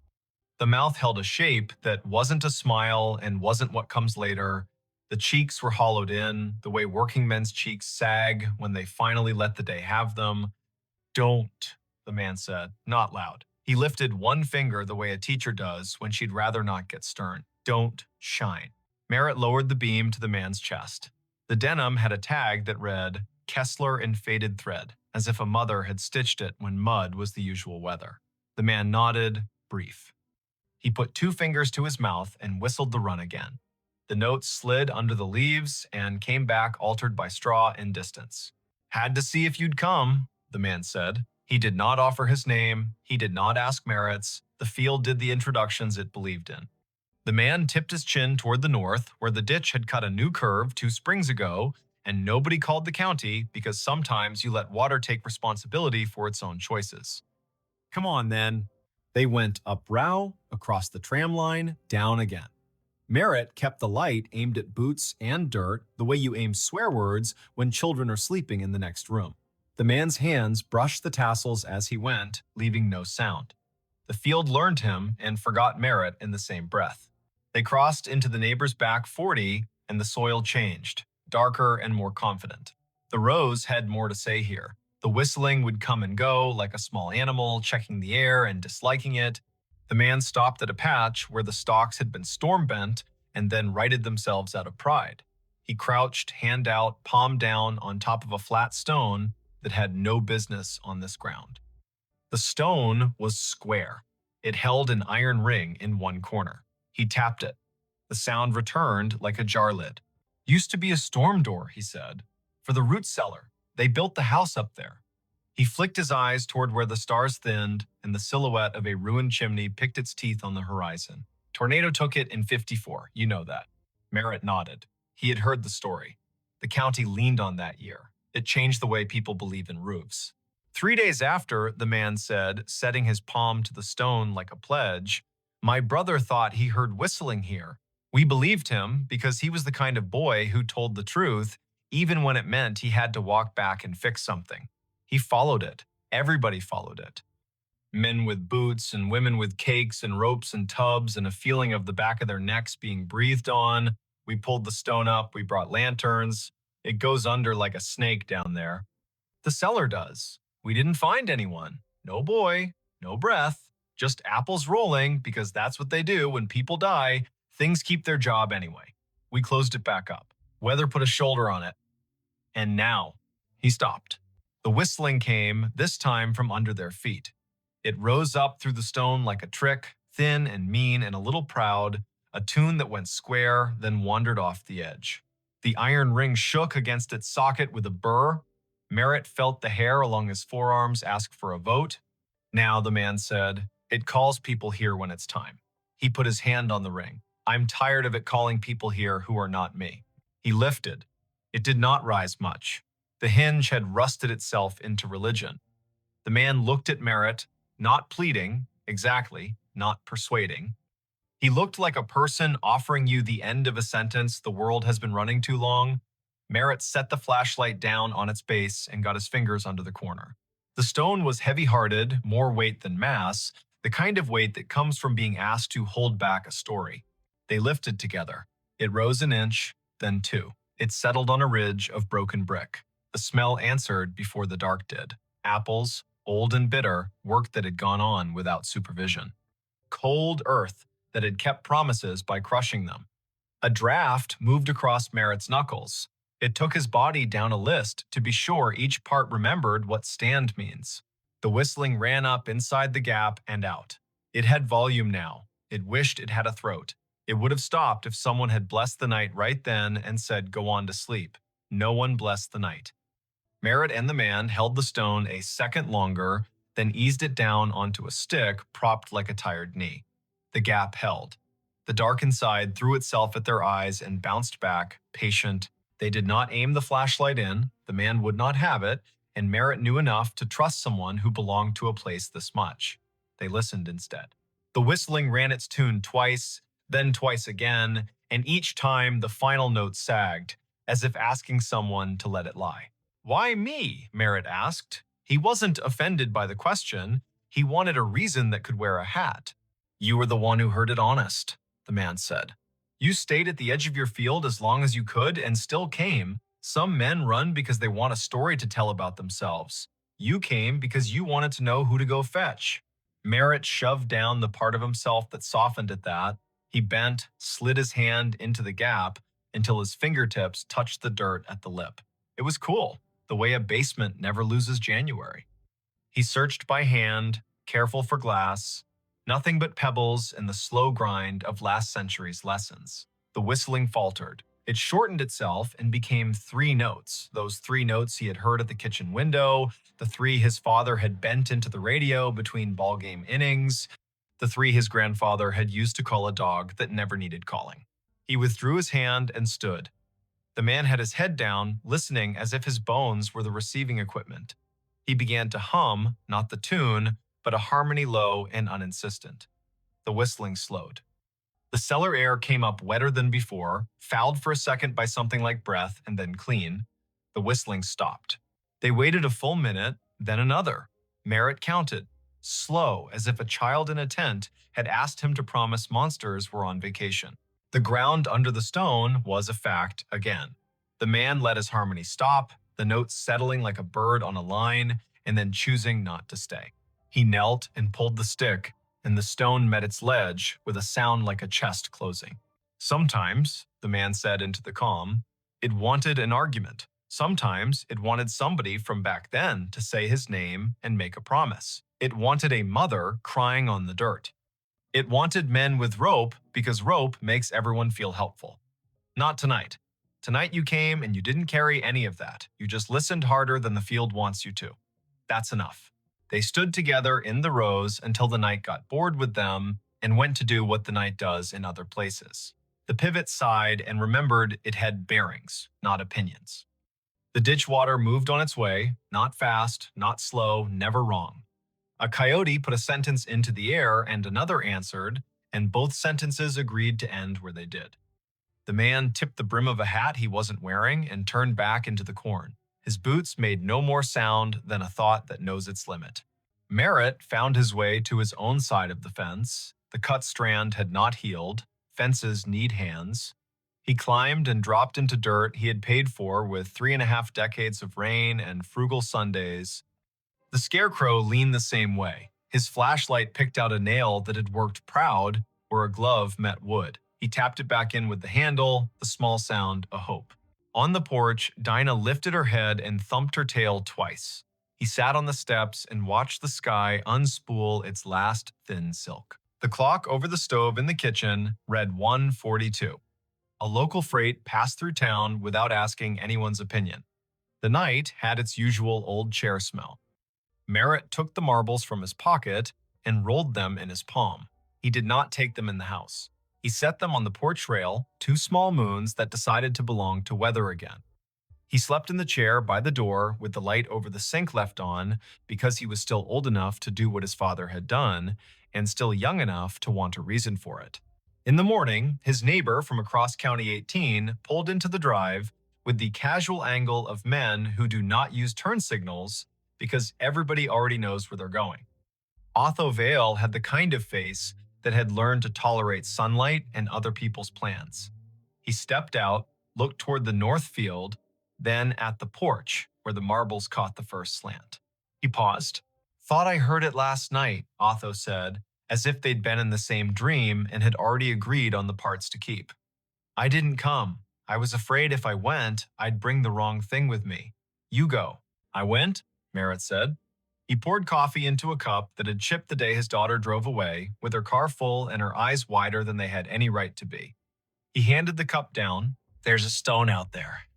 The mouth held a shape that wasn't a smile and wasn't what comes later. The cheeks were hollowed in, the way working men's cheeks sag when they finally let the day have them. Don't, the man said, not loud. He lifted one finger the way a teacher does when she'd rather not get stern. Don't shine. Merritt lowered the beam to the man's chest. The denim had a tag that read, Kessler in faded thread, as if a mother had stitched it when mud was the usual weather. The man nodded, brief. He put 2 fingers to his mouth and whistled the run again. The note slid under the leaves and came back altered by straw and distance. Had to see if you'd come, the man said. He did not offer his name. He did not ask merits. The field did the introductions it believed in. The man tipped his chin toward the north, where the ditch had cut a new curve 2 springs ago, and nobody called the county because sometimes you let water take responsibility for its own choices. Come on, then. They went up Row, across the tram line, down again. Merritt kept the light aimed at boots and dirt the way you aim swear words when children are sleeping in the next room. The man's hands brushed the tassels as he went, leaving no sound. The field learned him and forgot Merritt in the same breath. They crossed into the neighbor's back 40, and the soil changed, darker and more confident. The rows had more to say here. The whistling would come and go like a small animal, checking the air and disliking it. The man stopped at a patch where the stalks had been storm-bent and then righted themselves out of pride. He crouched, hand out, palm down, on top of a flat stone that had no business on this ground. The stone was square. It held an iron ring in one corner. He tapped it. The sound returned like a jar lid. Used to be a storm door, he said. For the root cellar. They built the house up there. He flicked his eyes toward where the stars thinned and the silhouette of a ruined chimney picked its teeth on the horizon. Tornado took it in '54, you know that. Merritt nodded. He had heard the story. The county leaned on that year. It changed the way people believe in roofs. 3 days after, the man said, setting his palm to the stone like a pledge, "My brother thought he heard whistling here. We believed him because he was the kind of boy who told the truth, even when it meant he had to walk back and fix something. He followed it. Everybody followed it. Men with boots and women with cakes and ropes and tubs and a feeling of the back of their necks being breathed on. We pulled the stone up. We brought lanterns. It goes under like a snake down there. The cellar does. We didn't find anyone. No boy, no breath, just apples rolling because that's what they do when people die. Things keep their job anyway. We closed it back up. Weather put a shoulder on it. And now," he stopped. The whistling came, this time from under their feet. It rose up through the stone like a trick, thin and mean and a little proud, a tune that went square, then wandered off the edge. The iron ring shook against its socket with a burr. Merritt felt the hair along his forearms ask for a vote. "Now," the man said, "it calls people here when it's time." He put his hand on the ring. "I'm tired of it calling people here who are not me." He lifted. It did not rise much. The hinge had rusted itself into religion. The man looked at Merritt, not pleading, exactly, not persuading. He looked like a person offering you the end of a sentence the world has been running too long. Merritt set the flashlight down on its base and got his fingers under the corner. The stone was heavy-hearted, more weight than mass, the kind of weight that comes from being asked to hold back a story. They lifted together. It rose an inch, then 2. It settled on a ridge of broken brick. The smell answered before the dark did. Apples, old and bitter, work that had gone on without supervision. Cold earth that had kept promises by crushing them. A draft moved across Merritt's knuckles. It took his body down a list to be sure each part remembered what stand means. The whistling ran up inside the gap and out. It had volume now. It wished it had a throat. It would have stopped if someone had blessed the night right then and said, "Go on to sleep." No one blessed the night. Merritt and the man held the stone a second longer, then eased it down onto a stick propped like a tired knee. The gap held. The dark inside threw itself at their eyes and bounced back, patient. They did not aim the flashlight in, the man would not have it, and Merritt knew enough to trust someone who belonged to a place this much. They listened instead. The whistling ran its tune twice, then twice again, and each time the final note sagged, as if asking someone to let it lie. "Why me?" Merritt asked. He wasn't offended by the question. He wanted a reason that could wear a hat. "You were the one who heard it honest," the man said. "You stayed at the edge of your field as long as you could and still came. Some men run because they want a story to tell about themselves. You came because you wanted to know who to go fetch." Merritt shoved down the part of himself that softened at that. He bent, slid his hand into the gap until his fingertips touched the dirt at the lip. It was cool, the way a basement never loses January. He searched by hand, careful for glass, nothing but pebbles and the slow grind of last century's lessons. The whistling faltered. It shortened itself and became 3 notes, those 3 notes he had heard at the kitchen window, the 3 his father had bent into the radio between ballgame innings, the 3 his grandfather had used to call a dog that never needed calling. He withdrew his hand and stood. The man had his head down, listening as if his bones were the receiving equipment. He began to hum, not the tune, but a harmony low and uninsistent. The whistling slowed. The cellar air came up wetter than before, fouled for a second by something like breath, and then clean. The whistling stopped. They waited a full minute, then another. Merritt counted, slow, as if a child in a tent had asked him to promise monsters were on vacation. The ground under the stone was a fact again. The man let his harmony stop, the notes settling like a bird on a line, and then choosing not to stay. He knelt and pulled the stick, and the stone met its ledge with a sound like a chest closing. Sometimes, the man said into the calm, it wanted an argument. Sometimes it wanted somebody from back then to say his name and make a promise. It wanted a mother crying on the dirt. It wanted men with rope because rope makes everyone feel helpful. Not tonight. Tonight you came and you didn't carry any of that. You just listened harder than the field wants you to. That's enough. They stood together in the rows until the night got bored with them and went to do what the night does in other places. The pivot sighed and remembered it had bearings, not opinions. The ditch water moved on its way, not fast, not slow, never wrong. A coyote put a sentence into the air and another answered, and both sentences agreed to end where they did. The man tipped the brim of a hat he wasn't wearing and turned back into the corn. His boots made no more sound than a thought that knows its limit. Merritt found his way to his own side of the fence. The cut strand had not healed. Fences need hands. He climbed and dropped into dirt he had paid for with 3.5 decades of rain and frugal Sundays. The scarecrow leaned the same way. His flashlight picked out a nail that had worked proud where a glove met wood. He tapped it back in with the handle, the small sound a hope. On the porch, Dinah lifted her head and thumped her tail twice. He sat on the steps and watched the sky unspool its last thin silk. The clock over the stove in the kitchen read 1:42. A local freight passed through town without asking anyone's opinion. The night had its usual old chair smell. Merritt took the marbles from his pocket and rolled them in his palm. He did not take them in the house. He set them on the porch rail, 2 small moons that decided to belong to weather again. He slept in the chair by the door with the light over the sink left on because he was still old enough to do what his father had done and still young enough to want a reason for it. In the morning, his neighbor from across County 18 pulled into the drive with the casual angle of men who do not use turn signals because everybody already knows where they're going. Otho Vale had the kind of face that had learned to tolerate sunlight and other people's plans. He stepped out, looked toward the north field, then at the porch, where the marbles caught the first slant. He paused. "Thought I heard it last night," Otho said, as if they'd been in the same dream and had already agreed on the parts to keep. "I didn't come. I was afraid if I went, I'd bring the wrong thing with me. You go." "I went?" Merritt said. He poured coffee into a cup that had chipped the day his daughter drove away, with her car full and her eyes wider than they had any right to be. He handed the cup down. "There's a stone out there.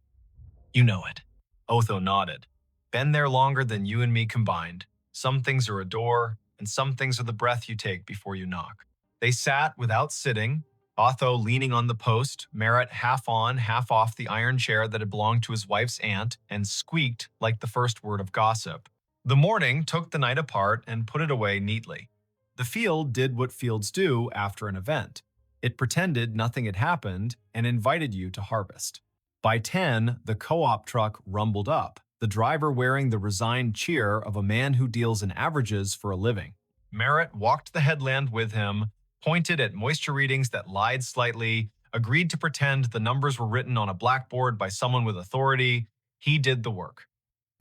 You know it." Otho nodded. "Been there longer than you and me combined. Some things are a door, and some things are the breath you take before you knock." They sat without sitting, Otho leaning on the post, Merritt half on, half off the iron chair that had belonged to his wife's aunt, and squeaked like the first word of gossip. The morning took the night apart and put it away neatly. The field did what fields do after an event. It pretended nothing had happened and invited you to harvest. By 10, the co-op truck rumbled up, the driver wearing the resigned cheer of a man who deals in averages for a living. Merritt walked the headland with him, pointed at moisture readings that lied slightly, agreed to pretend the numbers were written on a blackboard by someone with authority. He did the work.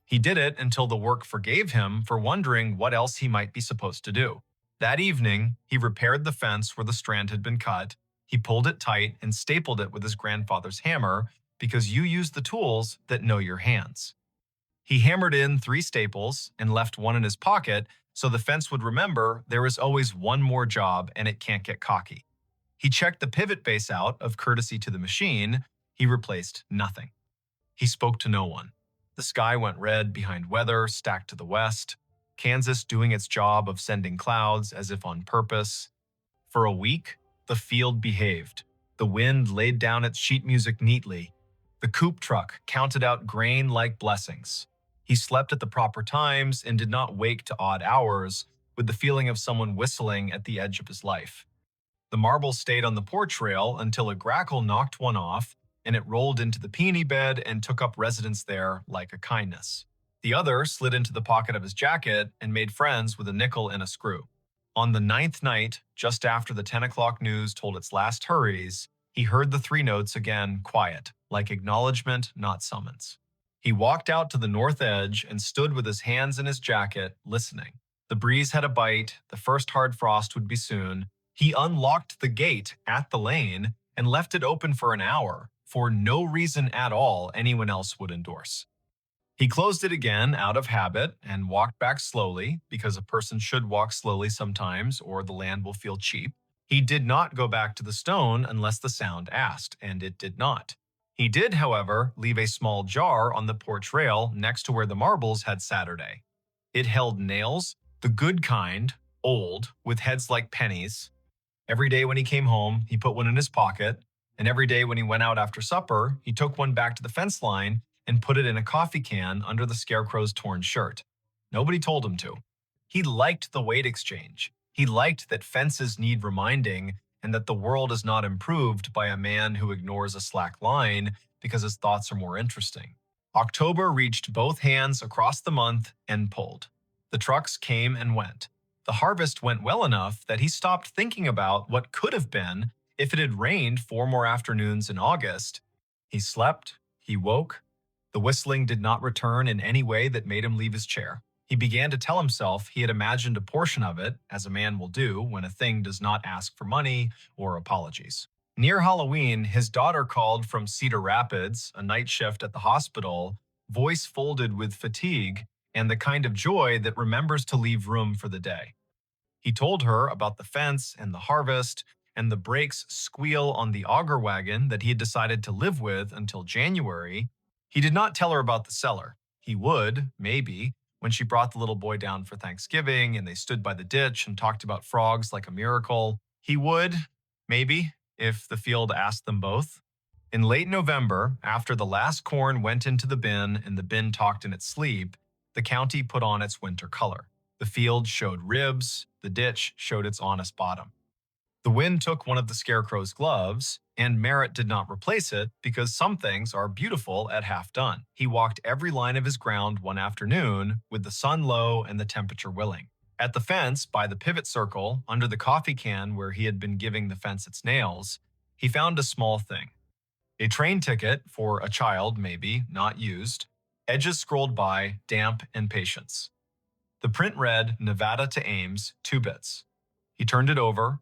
He did it until the work forgave him for wondering what else he might be supposed to do. That evening, he repaired the fence where the strand had been cut. He pulled it tight and stapled it with his grandfather's hammer because you use the tools that know your hands. He hammered in 3 staples and left one in his pocket so the fence would remember there is always one more job and it can't get cocky. He checked the pivot base out of courtesy to the machine. He replaced nothing. He spoke to no one. The sky went red behind weather stacked to the west, Kansas doing its job of sending clouds as if on purpose. For a week, the field behaved. The wind laid down its sheet music neatly. The coupe truck counted out grain like blessings. He slept at the proper times and did not wake to odd hours with the feeling of someone whistling at the edge of his life. The marbles stayed on the porch rail until a grackle knocked one off and it rolled into the peony bed and took up residence there like a kindness. The other slid into the pocket of his jacket and made friends with a nickel and a screw. On the ninth night, just after the 10 o'clock news told its last hurries, he heard the three notes again quiet, like acknowledgement, not summons. He walked out to the north edge and stood with his hands in his jacket, listening. The breeze had a bite, the first hard frost would be soon. He unlocked the gate at the lane and left it open for an hour, for no reason at all anyone else would endorse. He closed it again out of habit and walked back slowly, because a person should walk slowly sometimes or the land will feel cheap. He did not go back to the stone unless the sound asked, and it did not. He did, however, leave a small jar on the porch rail next to where the marbles had Saturday. It held nails, the good kind, old, with heads like pennies. Every day when he came home, he put one in his pocket, and every day when he went out after supper, he took one back to the fence line and put it in a coffee can under the scarecrow's torn shirt. Nobody told him to. He liked the weight exchange. He liked that fences need reminding and that the world is not improved by a man who ignores a slack line because his thoughts are more interesting. October reached both hands across the month and pulled. The trucks came and went. The harvest went well enough that he stopped thinking about what could have been if it had rained 4 more afternoons in August. He slept, he woke. The whistling did not return in any way that made him leave his chair. He began to tell himself he had imagined a portion of it, as a man will do when a thing does not ask for money or apologies. Near Halloween, his daughter called from Cedar Rapids, a night shift at the hospital, voice folded with fatigue and the kind of joy that remembers to leave room for the day. He told her about the fence and the harvest and the brakes squeal on the auger wagon that he had decided to live with until January. He did not tell her about the cellar. He would, maybe, when she brought the little boy down for Thanksgiving and they stood by the ditch and talked about frogs like a miracle. He would, maybe, if the field asked them both. In late November, after the last corn went into the bin and the bin talked in its sleep, the county put on its winter color. The field showed ribs, the ditch showed its honest bottom. The wind took one of the scarecrow's gloves, and Merritt did not replace it because some things are beautiful at half done. He walked every line of his ground one afternoon with the sun low and the temperature willing. At the fence, by the pivot circle, under the coffee can where he had been giving the fence its nails, he found a small thing. A train ticket for a child, maybe, not used. Edges scrolled by, damp and patience. The print read, Nevada to Ames, 2 bits. He turned it over.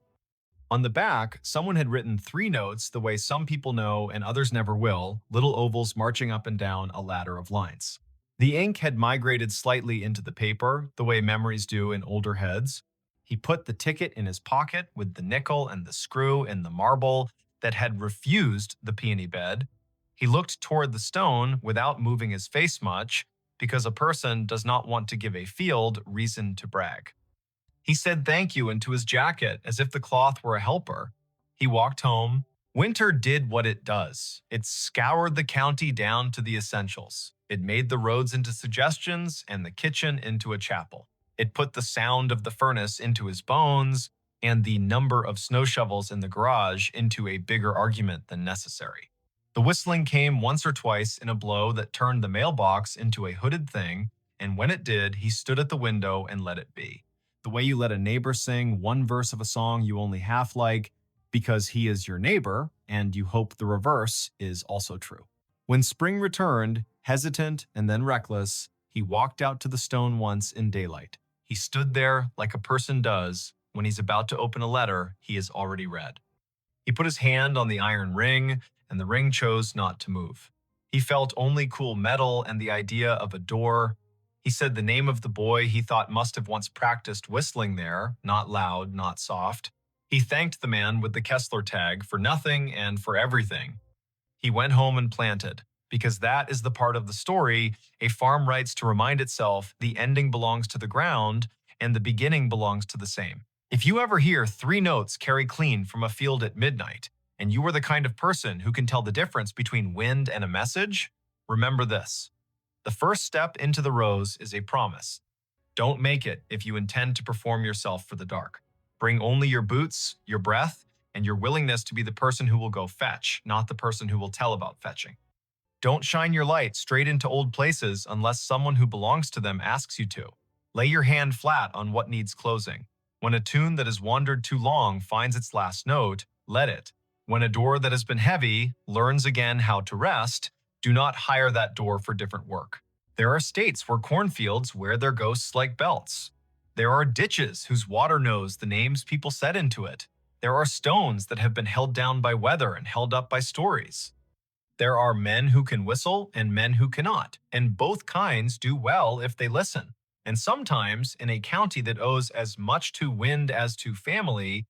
On the back, someone had written 3 notes the way some people know and others never will, little ovals marching up and down a ladder of lines. The ink had migrated slightly into the paper, the way memories do in older heads. He put the ticket in his pocket with the nickel and the screw and the marble that had refused the peony bed. He looked toward the stone without moving his face much, because a person does not want to give a field reason to brag. He said thank you into his jacket as if the cloth were a helper. He walked home. Winter did what it does. It scoured the county down to the essentials. It made the roads into suggestions and the kitchen into a chapel. It put the sound of the furnace into his bones and the number of snow shovels in the garage into a bigger argument than necessary. The whistling came once or twice in a blow that turned the mailbox into a hooded thing, and when it did, he stood at the window and let it be. The way you let a neighbor sing one verse of a song you only half like because he is your neighbor, and you hope the reverse is also true. When spring returned, hesitant and then reckless, he walked out to the stone once in daylight. He stood there like a person does when he's about to open a letter he has already read. He put his hand on the iron ring, and the ring chose not to move. He felt only cool metal and the idea of a door. He said the name of the boy he thought must have once practiced whistling there, not loud, not soft. He thanked the man with the Kessler tag for nothing and for everything. He went home and planted, because that is the part of the story a farm writes to remind itself the ending belongs to the ground and the beginning belongs to the same. If you ever hear 3 notes carry clean from a field at midnight, and you are the kind of person who can tell the difference between wind and a message, remember this. The first step into the rose is a promise. Don't make it if you intend to perform yourself for the dark. Bring only your boots, your breath, and your willingness to be the person who will go fetch, not the person who will tell about fetching. Don't shine your light straight into old places unless someone who belongs to them asks you to. Lay your hand flat on what needs closing. When a tune that has wandered too long finds its last note, let it. When a door that has been heavy learns again how to rest, do not hire that door for different work. There are states where cornfields wear their ghosts like belts. There are ditches whose water knows the names people set into it. There are stones that have been held down by weather and held up by stories. There are men who can whistle and men who cannot, and both kinds do well if they listen. And sometimes, in a county that owes as much to wind as to family,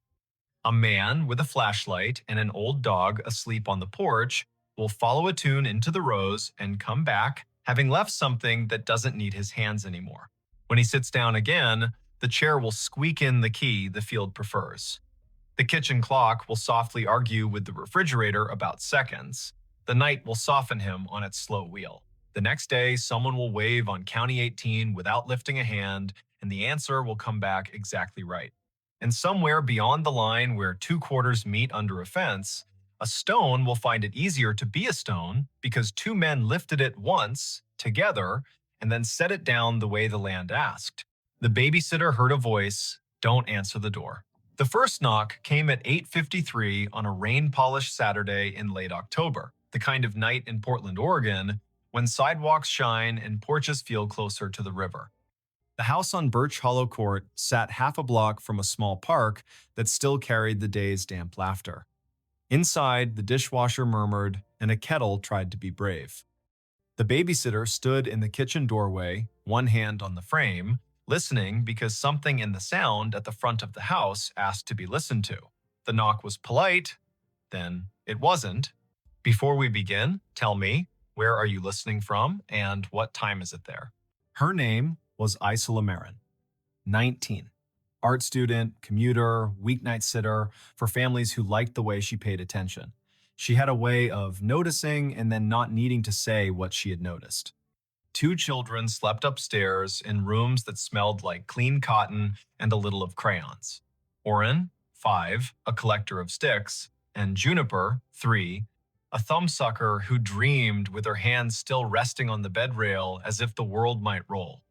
a man with a flashlight and an old dog asleep on the porch will follow a tune into the rose and come back, having left something that doesn't need his hands anymore. When he sits down again, the chair will squeak in the key the field prefers. The kitchen clock will softly argue with the refrigerator about seconds. The night will soften him on its slow wheel. The next day, someone will wave on County 18 without lifting a hand, and the answer will come back exactly right. And somewhere beyond the line where 2 quarters meet under a fence, a stone will find it easier to be a stone because 2 men lifted it once, together, and then set it down the way the land asked. The babysitter heard a voice, "Don't answer the door." The first knock came at 8:53 on a rain-polished Saturday in late October, the kind of night in Portland, Oregon, when sidewalks shine and porches feel closer to the river. The house on Birch Hollow Court sat half a block from a small park that still carried the day's damp laughter. Inside, the dishwasher murmured, and a kettle tried to be brave. The babysitter stood in the kitchen doorway, one hand on the frame, listening because something in the sound at the front of the house asked to be listened to. The knock was polite, then it wasn't. Before we begin, tell me, where are you listening from and what time is it there? Her name was Isola Marin, 19. Art student, commuter, weeknight sitter for families who liked the way she paid attention. She had a way of noticing and then not needing to say what she had noticed. 2 children slept upstairs in rooms that smelled like clean cotton and a little of crayons. Oren, 5, a collector of sticks, and Juniper, 3, a thumbsucker who dreamed with her hands still resting on the bed rail as if the world might roll.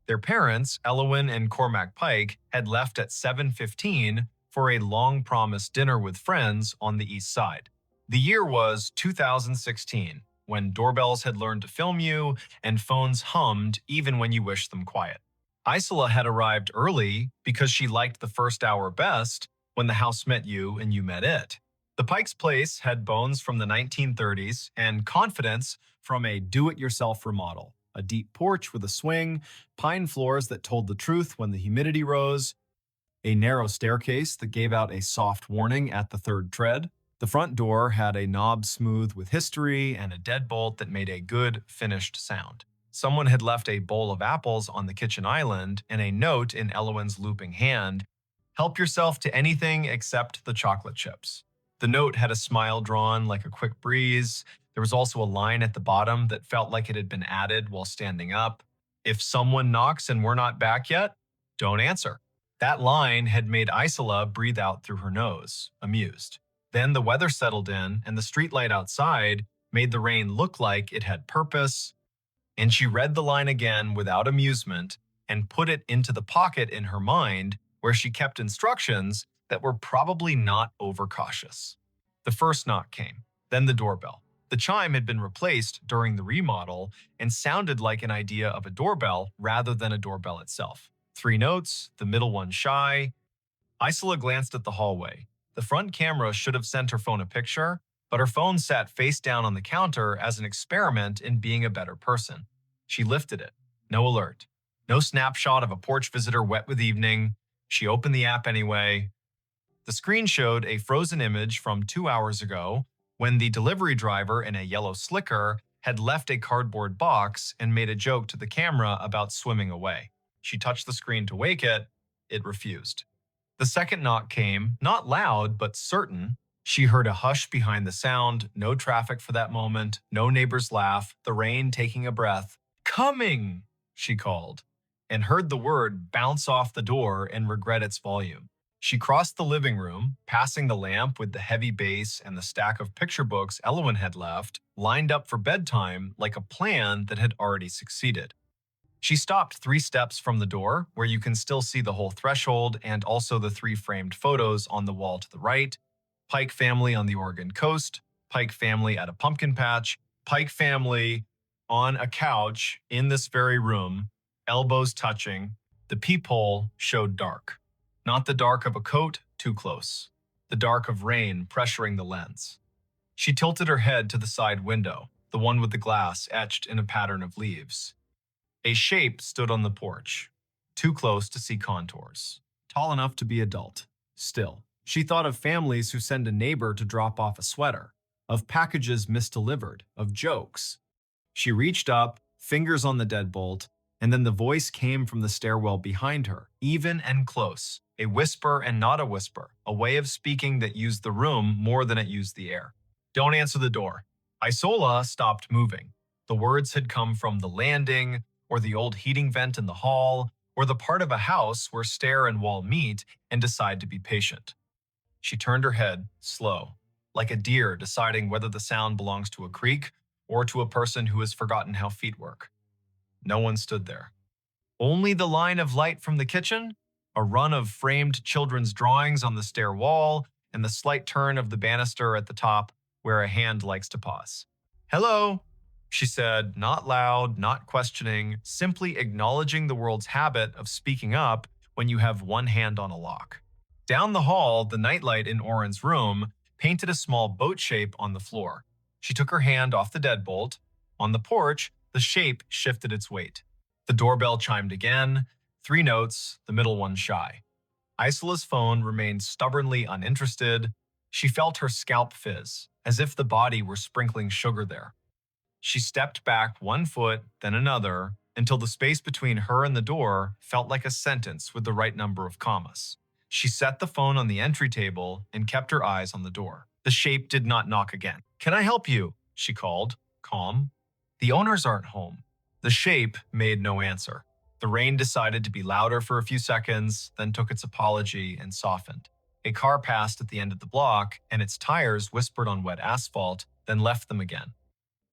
Their parents, Elowin and Cormac Pike, had left at 7:15 for a long-promised dinner with friends on the east side. The year was 2016, when doorbells had learned to film you and phones hummed even when you wished them quiet. Isola had arrived early because she liked the first hour best when the house met you and you met it. The Pike's place had bones from the 1930s and confidence from a do-it-yourself remodel. A deep porch with a swing, pine floors that told the truth when the humidity rose, a narrow staircase that gave out a soft warning at the third tread. The front door had a knob smooth with history and a deadbolt that made a good, finished sound. Someone had left a bowl of apples on the kitchen island and a note in Elowin's looping hand, "Help yourself to anything except the chocolate chips." The note had a smile drawn like a quick breeze. There was also a line at the bottom that felt like it had been added while standing up. "If someone knocks and we're not back yet, don't answer." That line had made Isola breathe out through her nose, amused. Then the weather settled in, and the streetlight outside made the rain look like it had purpose, and she read the line again without amusement and put it into the pocket in her mind where she kept instructions that were probably not overcautious. The first knock came, then the doorbell. The chime had been replaced during the remodel and sounded like an idea of a doorbell rather than a doorbell itself. 3 notes, the middle one shy. Isola glanced at the hallway. The front camera should have sent her phone a picture, but her phone sat face down on the counter as an experiment in being a better person. She lifted it. No alert. No snapshot of a porch visitor wet with evening. She opened the app anyway. The screen showed a frozen image from 2 hours ago when the delivery driver in a yellow slicker had left a cardboard box and made a joke to the camera about swimming away. She touched the screen to wake it. It refused. The second knock came, not loud, but certain. She heard a hush behind the sound, no traffic for that moment, no neighbor's laugh, the rain taking a breath. "Coming!" she called, and heard the word bounce off the door and regret its volume. She crossed the living room, passing the lamp with the heavy base and the stack of picture books Elwyn had left, lined up for bedtime like a plan that had already succeeded. She stopped 3 steps from the door, where you can still see the whole threshold and also the 3 framed photos on the wall to the right: Pike family on the Oregon coast, Pike family at a pumpkin patch, Pike family on a couch in this very room, elbows touching. The peephole showed dark. Not the dark of a coat, too close. The dark of rain pressuring the lens. She tilted her head to the side window, the one with the glass etched in a pattern of leaves. A shape stood on the porch, too close to see contours. Tall enough to be adult. Still, she thought of families who send a neighbor to drop off a sweater, of packages misdelivered, of jokes. She reached up, fingers on the deadbolt, and then the voice came from the stairwell behind her, even and close, a whisper and not a whisper, a way of speaking that used the room more than it used the air. "Don't answer the door." Isola stopped moving. The words had come from the landing, or the old heating vent in the hall, or the part of a house where stair and wall meet and decide to be patient. She turned her head, slow, like a deer deciding whether the sound belongs to a creak or to a person who has forgotten how feet work. No one stood there. Only the line of light from the kitchen, a run of framed children's drawings on the stair wall, and the slight turn of the banister at the top where a hand likes to pause. "Hello," she said, not loud, not questioning, simply acknowledging the world's habit of speaking up when you have one hand on a lock. Down the hall, the nightlight in Oren's room painted a small boat shape on the floor. She took her hand off the deadbolt. On the porch, the shape shifted its weight. The doorbell chimed again, 3 notes, the middle one shy. Isola's phone remained stubbornly uninterested. She felt her scalp fizz, as if the body were sprinkling sugar there. She stepped back 1 foot, then another, until the space between her and the door felt like a sentence with the right number of commas. She set the phone on the entry table and kept her eyes on the door. The shape did not knock again. "Can I help you?" she called, calm. "The owners aren't home." The shape made no answer. The rain decided to be louder for a few seconds, then took its apology and softened. A car passed at the end of the block, and its tires whispered on wet asphalt, then left them again.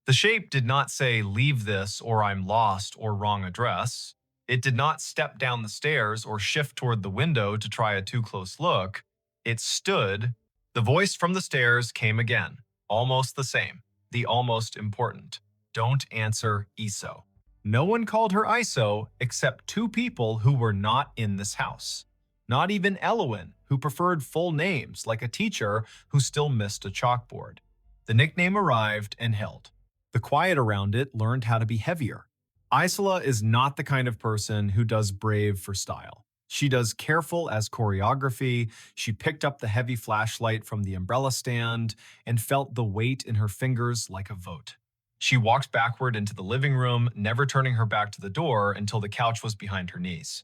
The shape did not say, "Leave this," or "I'm lost," or "Wrong address." It did not step down the stairs or shift toward the window to try a too close look. It stood. The voice from the stairs came again, almost the same, the almost important. "Don't answer ISO." No one called her ISO except 2 people who were not in this house. Not even Elwyn, who preferred full names like a teacher who still missed a chalkboard. The nickname arrived and held. The quiet around it learned how to be heavier. Isola is not the kind of person who does brave for style. She does careful as choreography. She picked up the heavy flashlight from the umbrella stand and felt the weight in her fingers like a vote. She walked backward into the living room, never turning her back to the door until the couch was behind her knees.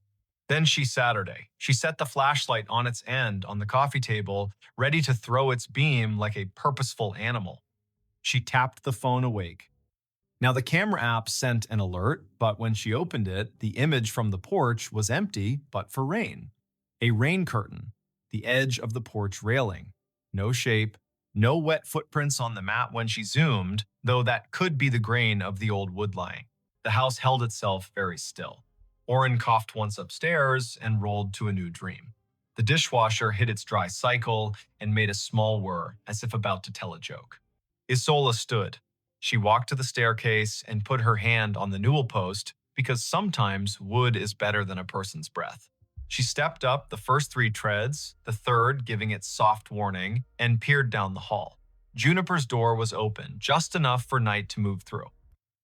Then she set the flashlight on its end on the coffee table, ready to throw its beam like a purposeful animal. She tapped the phone awake. Now the camera app sent an alert, but when she opened it, the image from the porch was empty but for rain. A rain curtain, the edge of the porch railing. No shape, no wet footprints on the mat when she zoomed, though that could be the grain of the old wood lying. The house held itself very still. Oren coughed once upstairs and rolled to a new dream. The dishwasher hit its dry cycle and made a small whir, as if about to tell a joke. Isola stood. She walked to the staircase and put her hand on the newel post because sometimes wood is better than a person's breath. She stepped up the first 3 treads, the third giving it soft warning, and peered down the hall. Juniper's door was open, just enough for night to move through.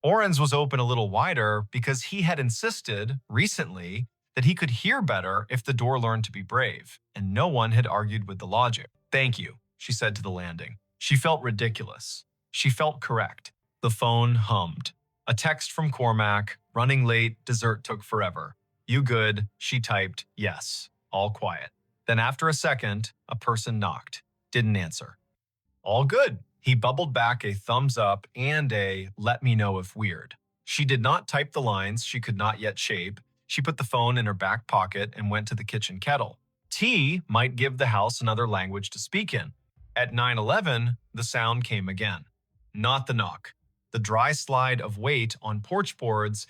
Oren's was open a little wider because he had insisted, recently, that he could hear better if the door learned to be brave, and no one had argued with the logic. "Thank you," she said to the landing. She felt ridiculous. She felt correct. The phone hummed. A text from Cormac, "Running late, dessert took forever. You good?" She typed, "Yes." All quiet. Then after a second, a person knocked. Didn't answer. "All good." He bubbled back a thumbs up and a "let me know if weird." She did not type the lines she could not yet shape. She put the phone in her back pocket and went to the kitchen kettle. Tea might give the house another language to speak in. At 9:11, the sound came again. Not the knock. The dry slide of weight on porch boards,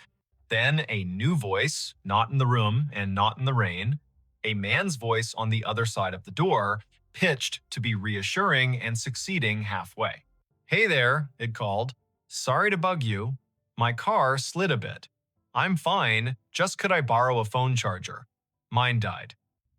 then a new voice, not in the room and not in the rain, a man's voice on the other side of the door, pitched to be reassuring and succeeding halfway. "Hey there," it called. "Sorry to bug you. My car slid a bit. I'm fine, just could I borrow a phone charger? Mine died."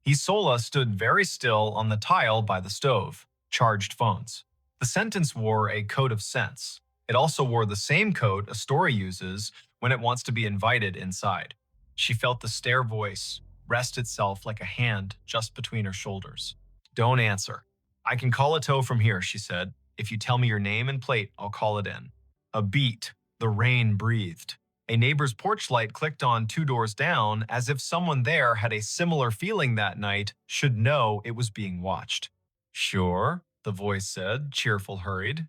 Isola stood very still on the tile by the stove. Charged phones. The sentence wore a coat of sense. It also wore the same coat a story uses when it wants to be invited inside. She felt the stare voice rest itself like a hand just between her shoulders. "Don't answer. I can call a tow from here," she said. "If you tell me your name and plate, I'll call it in." A beat. The rain breathed. A neighbor's porch light clicked on 2 doors down, as if someone there had a similar feeling that night, should know it was being watched. "Sure," the voice said, cheerful, hurried.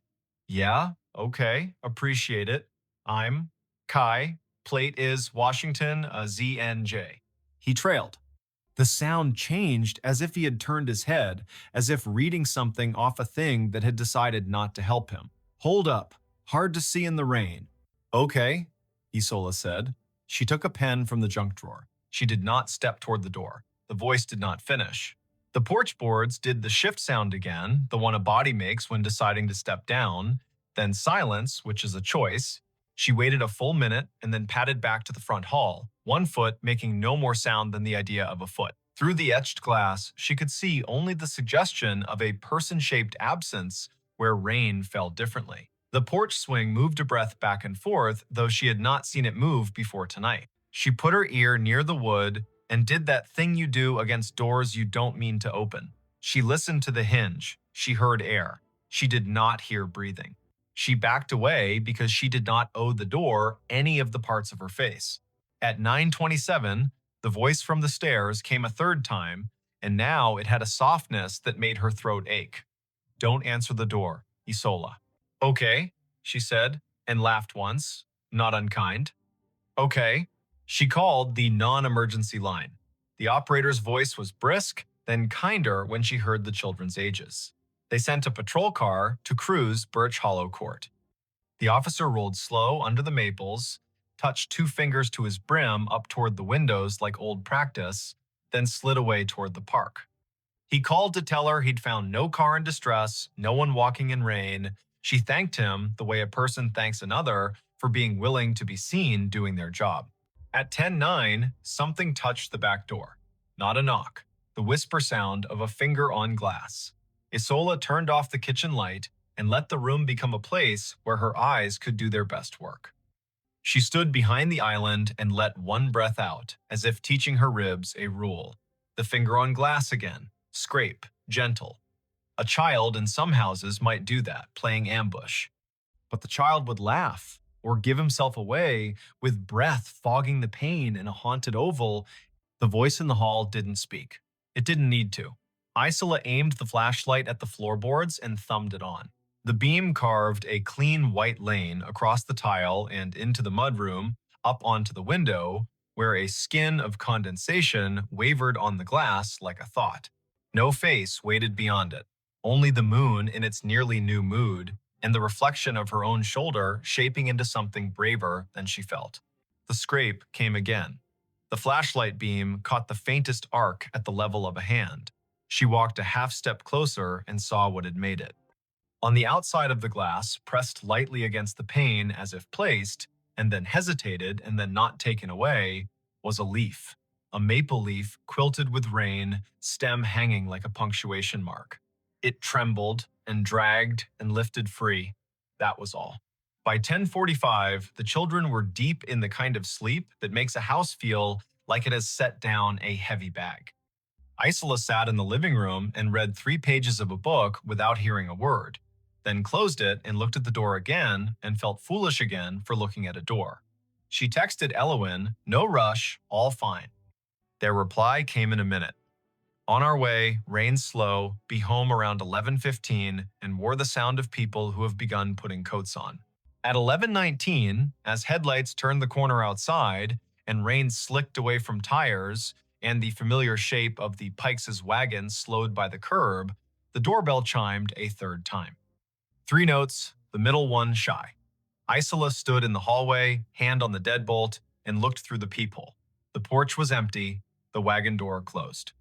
"Yeah, okay, appreciate it. I'm Kai. Plate is Washington, ZNJ." He trailed. The sound changed as if he had turned his head, as if reading something off a thing that had decided not to help him. "Hold up. Hard to see in the rain." "Okay," Isola said. She took a pen from the junk drawer. She did not step toward the door. The voice did not finish. The porch boards did the shift sound again, the one a body makes when deciding to step down, then silence, which is a choice. She waited a full minute and then padded back to the front hall, one foot making no more sound than the idea of a foot. Through the etched glass, she could see only the suggestion of a person-shaped absence where rain fell differently. The porch swing moved a breath back and forth, though she had not seen it move before tonight. She put her ear near the wood and did that thing you do against doors you don't mean to open. She listened to the hinge. She heard air. She did not hear breathing. She backed away because she did not owe the door any of the parts of her face. At 9:27, the voice from the stairs came a third time, and now it had a softness that made her throat ache. "Don't answer the door, Isola." "Okay," she said, and laughed once, not unkind. "Okay." She called the non-emergency line. The operator's voice was brisk, then kinder when she heard the children's ages. They sent a patrol car to cruise Birch Hollow Court. The officer rolled slow under the maples, touched 2 fingers to his brim up toward the windows like old practice, then slid away toward the park. He called to tell her he'd found no car in distress, no one walking in rain. She thanked him the way a person thanks another for being willing to be seen doing their job. At 10:09, something touched the back door. Not a knock, the whisper sound of a finger on glass. Isola turned off the kitchen light and let the room become a place where her eyes could do their best work. She stood behind the island and let one breath out, as if teaching her ribs a rule. The finger on glass again. Scrape, gentle. A child in some houses might do that, playing ambush. But the child would laugh or give himself away, with breath fogging the pain in a haunted oval. The voice in the hall didn't speak. It didn't need to. Isola aimed the flashlight at the floorboards and thumbed it on. The beam carved a clean white lane across the tile and into the mudroom, up onto the window, where a skin of condensation wavered on the glass like a thought. No face waited beyond it, only the moon in its nearly new mood, and the reflection of her own shoulder shaping into something braver than she felt. The scrape came again. The flashlight beam caught the faintest arc at the level of a hand. She walked a half-step closer and saw what had made it. On the outside of the glass, pressed lightly against the pane as if placed, and then hesitated and then not taken away, was a leaf. A maple leaf quilted with rain, stem hanging like a punctuation mark. It trembled and dragged and lifted free. That was all. By 10:45, the children were deep in the kind of sleep that makes a house feel like it has set down a heavy bag. Isola sat in the living room and read 3 pages of a book without hearing a word, then closed it and looked at the door again and felt foolish again for looking at a door. She texted Elowen, "No rush, all fine." Their reply came in a minute. "On our way, rain slow, be home around 11:15, and wore the sound of people who have begun putting coats on." At 11:19, as headlights turned the corner outside and rain slicked away from tires and the familiar shape of the Pikes' wagon slowed by the curb, the doorbell chimed a third time. 3 notes, the middle one shy. Isola stood in the hallway, hand on the deadbolt, and looked through the peephole. The porch was empty, the wagon door closed.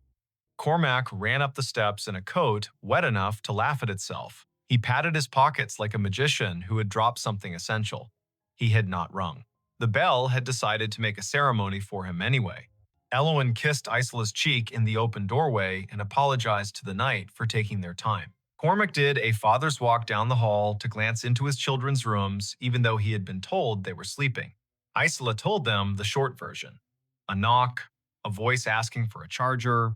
Cormac ran up the steps in a coat wet enough to laugh at itself. He patted his pockets like a magician who had dropped something essential. He had not rung. The bell had decided to make a ceremony for him anyway. Elowen kissed Isola's cheek in the open doorway and apologized to the night for taking their time. Cormac did a father's walk down the hall to glance into his children's rooms, even though he had been told they were sleeping. Isola told them the short version. A knock, a voice asking for a charger,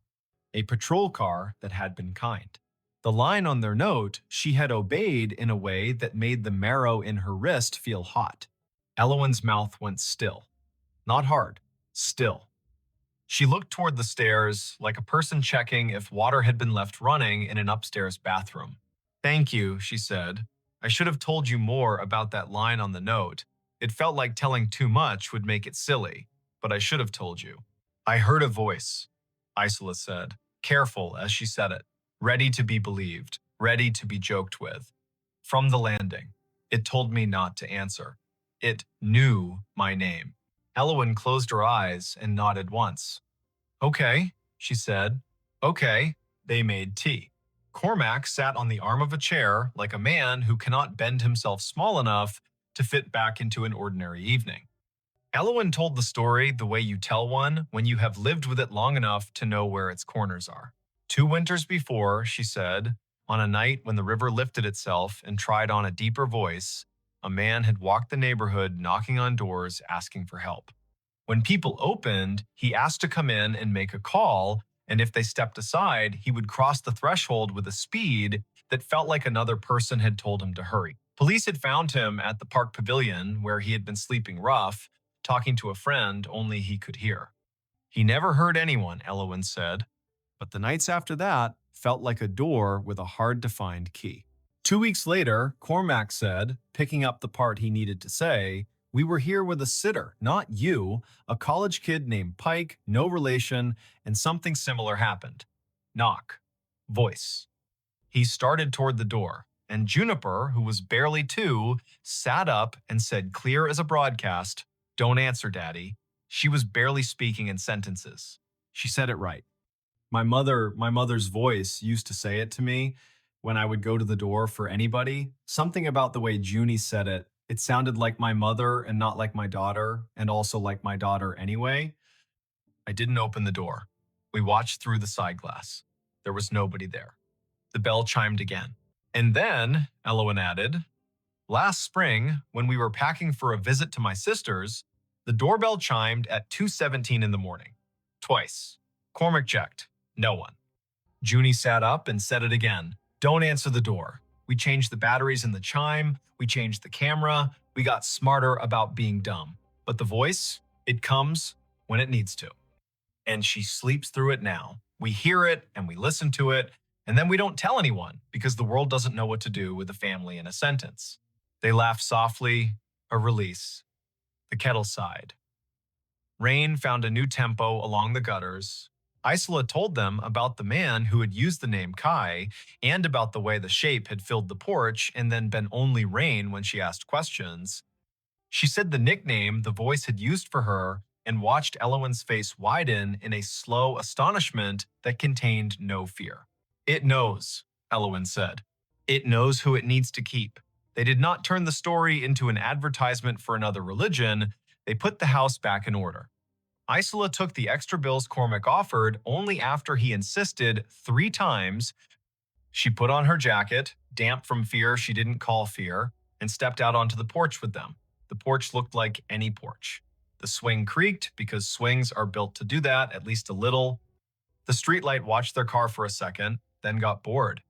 a patrol car that had been kind. The line on their note she had obeyed in a way that made the marrow in her wrist feel hot. Elowen's mouth went still. Not hard, still. She looked toward the stairs, like a person checking if water had been left running in an upstairs bathroom. "Thank you," she said. "I should have told you more about that line on the note. It felt like telling too much would make it silly, but I should have told you." "I heard a voice," Isola said, careful as she said it, ready to be believed, ready to be joked with. "From the landing. It told me not to answer. It knew my name." Elowen closed her eyes and nodded once. "Okay," she said. "Okay." They made tea. Cormac sat on the arm of a chair like a man who cannot bend himself small enough to fit back into an ordinary evening. Elowen told the story the way you tell one when you have lived with it long enough to know where its corners are. 2 winters before, she said, on a night when the river lifted itself and tried on a deeper voice, a man had walked the neighborhood knocking on doors asking for help. When people opened, he asked to come in and make a call, and if they stepped aside, he would cross the threshold with a speed that felt like another person had told him to hurry. Police had found him at the park pavilion where he had been sleeping rough, talking to a friend only he could hear. He never heard anyone, Elowen said, but the nights after that felt like a door with a hard-to-find key. 2 weeks later, Cormac said, picking up the part he needed to say, "We were here with a sitter, not you, a college kid named Pike, no relation, and something similar happened. Knock. Voice." He started toward the door, and Juniper, who was barely 2, sat up and said clear as a broadcast, "Don't answer, Daddy." She was barely speaking in sentences. She said it right. My mother's voice used to say it to me when I would go to the door for anybody. Something about the way Junie said it, it sounded like my mother and not like my daughter, and also like my daughter anyway. I didn't open the door. We watched through the side glass. There was nobody there. The bell chimed again. "And then," Elowen added, "last spring, when we were packing for a visit to my sister's, the doorbell chimed at 2:17 in the morning. Twice. Cormac checked. No one. Junie sat up and said it again. Don't answer the door. We changed the batteries in the chime. We changed the camera. We got smarter about being dumb. But the voice, it comes when it needs to. And she sleeps through it now. We hear it and we listen to it, and then we don't tell anyone because the world doesn't know what to do with a family in a sentence." They laughed softly, a release. The kettle sighed. Rain found a new tempo along the gutters. Isola told them about the man who had used the name Kai and about the way the shape had filled the porch and then been only Rain when she asked questions. She said the nickname the voice had used for her and watched Elowen's face widen in a slow astonishment that contained no fear. "It knows," Elowen said. "It knows who it needs to keep." They did not turn the story into an advertisement for another religion. They put the house back in order. Isola took the extra bills Cormac offered only after he insisted 3 times. She put on her jacket, damp from fear she didn't call fear, and stepped out onto the porch with them. The porch looked like any porch. The swing creaked because swings are built to do that, at least a little. The streetlight watched their car for a second, then got bored.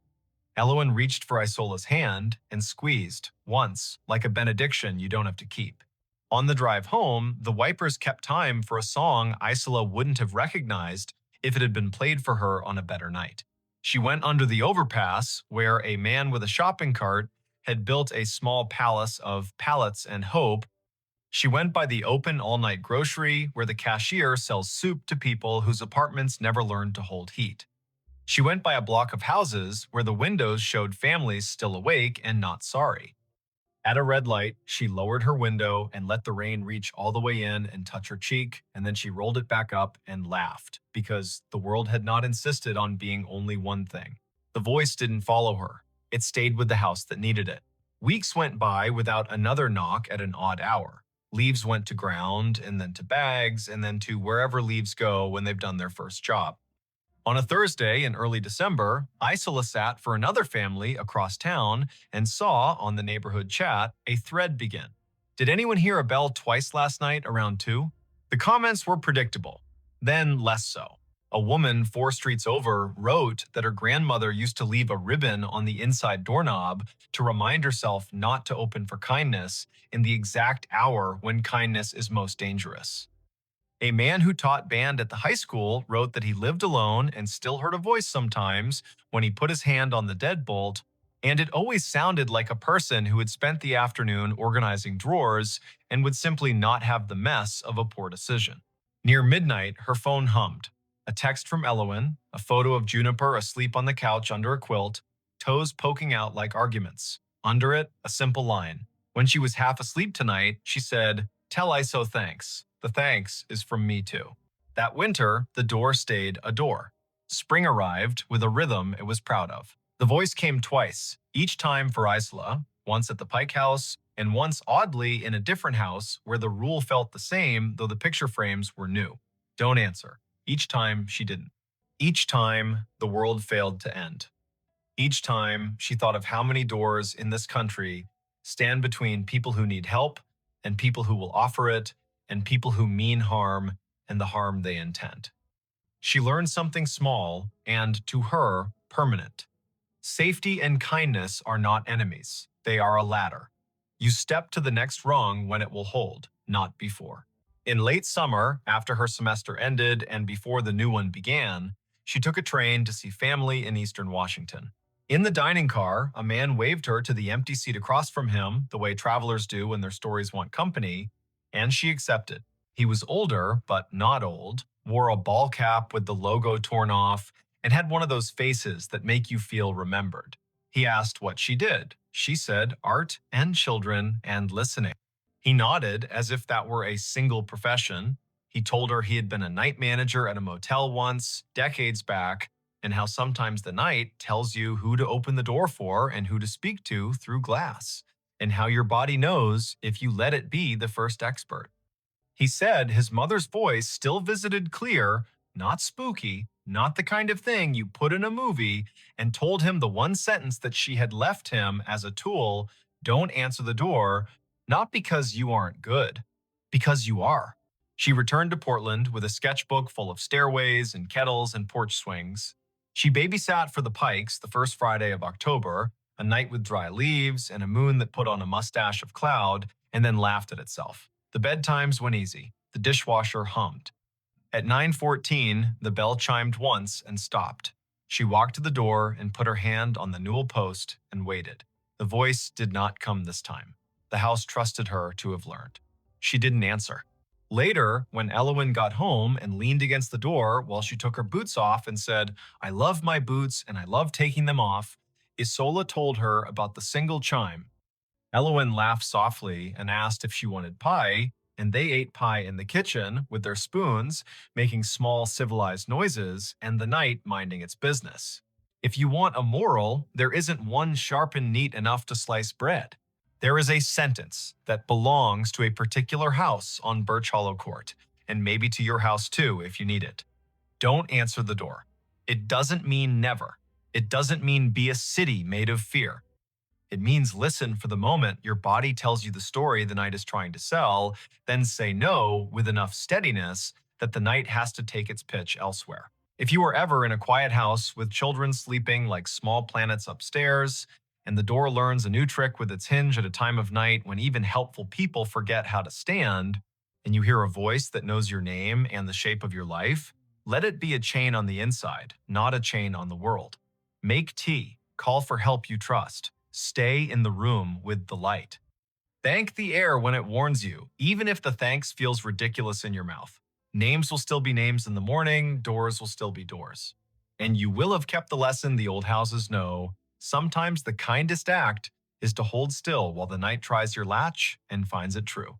Elowen reached for Isola's hand and squeezed, once, like a benediction you don't have to keep. On the drive home, the wipers kept time for a song Isola wouldn't have recognized if it had been played for her on a better night. She went under the overpass, where a man with a shopping cart had built a small palace of pallets and hope. She went by the open all-night grocery, where the cashier sells soup to people whose apartments never learned to hold heat. She went by a block of houses where the windows showed families still awake and not sorry. At a red light, she lowered her window and let the rain reach all the way in and touch her cheek, and then she rolled it back up and laughed, because the world had not insisted on being only one thing. The voice didn't follow her. It stayed with the house that needed it. Weeks went by without another knock at an odd hour. Leaves went to ground, and then to bags, and then to wherever leaves go when they've done their first job. On a Thursday in early December, Isola sat for another family across town and saw, on the neighborhood chat, a thread begin. Did anyone hear a bell twice last night around 2? The comments were predictable, then less so. A woman 4 streets over wrote that her grandmother used to leave a ribbon on the inside doorknob to remind herself not to open for kindness in the exact hour when kindness is most dangerous. A man who taught band at the high school wrote that he lived alone and still heard a voice sometimes when he put his hand on the deadbolt, and it always sounded like a person who had spent the afternoon organizing drawers and would simply not have the mess of a poor decision. Near midnight, her phone hummed. A text from Elowen, a photo of Juniper asleep on the couch under a quilt, toes poking out like arguments. Under it, a simple line. When she was half asleep tonight, she said, "Tell ISO thanks. The thanks is from me too." That winter, the door stayed a door. Spring arrived with a rhythm it was proud of. The voice came twice, each time for Isola, once at the Pike House, and once oddly in a different house where the rule felt the same though the picture frames were new. Don't answer. Each time she didn't. Each time the world failed to end. Each time she thought of how many doors in this country stand between people who need help and people who will offer it, and people who mean harm and the harm they intend. She learned something small and, to her, permanent. Safety and kindness are not enemies. They are a ladder. You step to the next rung when it will hold, not before. In late summer, after her semester ended and before the new one began, she took a train to see family in Eastern Washington. In the dining car, a man waved her to the empty seat across from him, the way travelers do when their stories want company, and she accepted. He was older, but not old, wore a ball cap with the logo torn off, and had one of those faces that make you feel remembered. He asked what she did. She said art and children and listening. He nodded as if that were a single profession. He told her he had been a night manager at a motel once, decades back, and how sometimes the night tells you who to open the door for and who to speak to through glass, and how your body knows if you let it be the first expert. He said his mother's voice still visited clear, not spooky, not the kind of thing you put in a movie, and told him the one sentence that she had left him as a tool: don't answer the door, not because you aren't good, because you are. She returned to Portland with a sketchbook full of stairways and kettles and porch swings. She babysat for the Pikes the first Friday of October, a night with dry leaves and a moon that put on a mustache of cloud and then laughed at itself. The bedtimes went easy. The dishwasher hummed. At 9:14, the bell chimed once and stopped. She walked to the door and put her hand on the newel post and waited. The voice did not come this time. The house trusted her to have learned. She didn't answer. Later, when Elowen got home and leaned against the door while she took her boots off and said, "I love my boots and I love taking them off," Isola told her about the single chime. Elowen laughed softly and asked if she wanted pie, and they ate pie in the kitchen with their spoons, making small civilized noises, and the night minding its business. If you want a moral, there isn't one sharp and neat enough to slice bread. There is a sentence that belongs to a particular house on Birch Hollow Court, and maybe to your house too if you need it. Don't answer the door. It doesn't mean never. It doesn't mean be a city made of fear. It means listen for the moment your body tells you the story the night is trying to sell, then say no with enough steadiness that the night has to take its pitch elsewhere. If you are ever in a quiet house with children sleeping like small planets upstairs, and the door learns a new trick with its hinge at a time of night when even helpful people forget how to stand, and you hear a voice that knows your name and the shape of your life, let it be a chain on the inside, not a chain on the world. Make tea, call for help you trust, stay in the room with the light. Thank the air when it warns you, even if the thanks feels ridiculous in your mouth. Names will still be names in the morning, doors will still be doors. And you will have kept the lesson the old houses know. Sometimes the kindest act is to hold still while the night tries your latch and finds it true.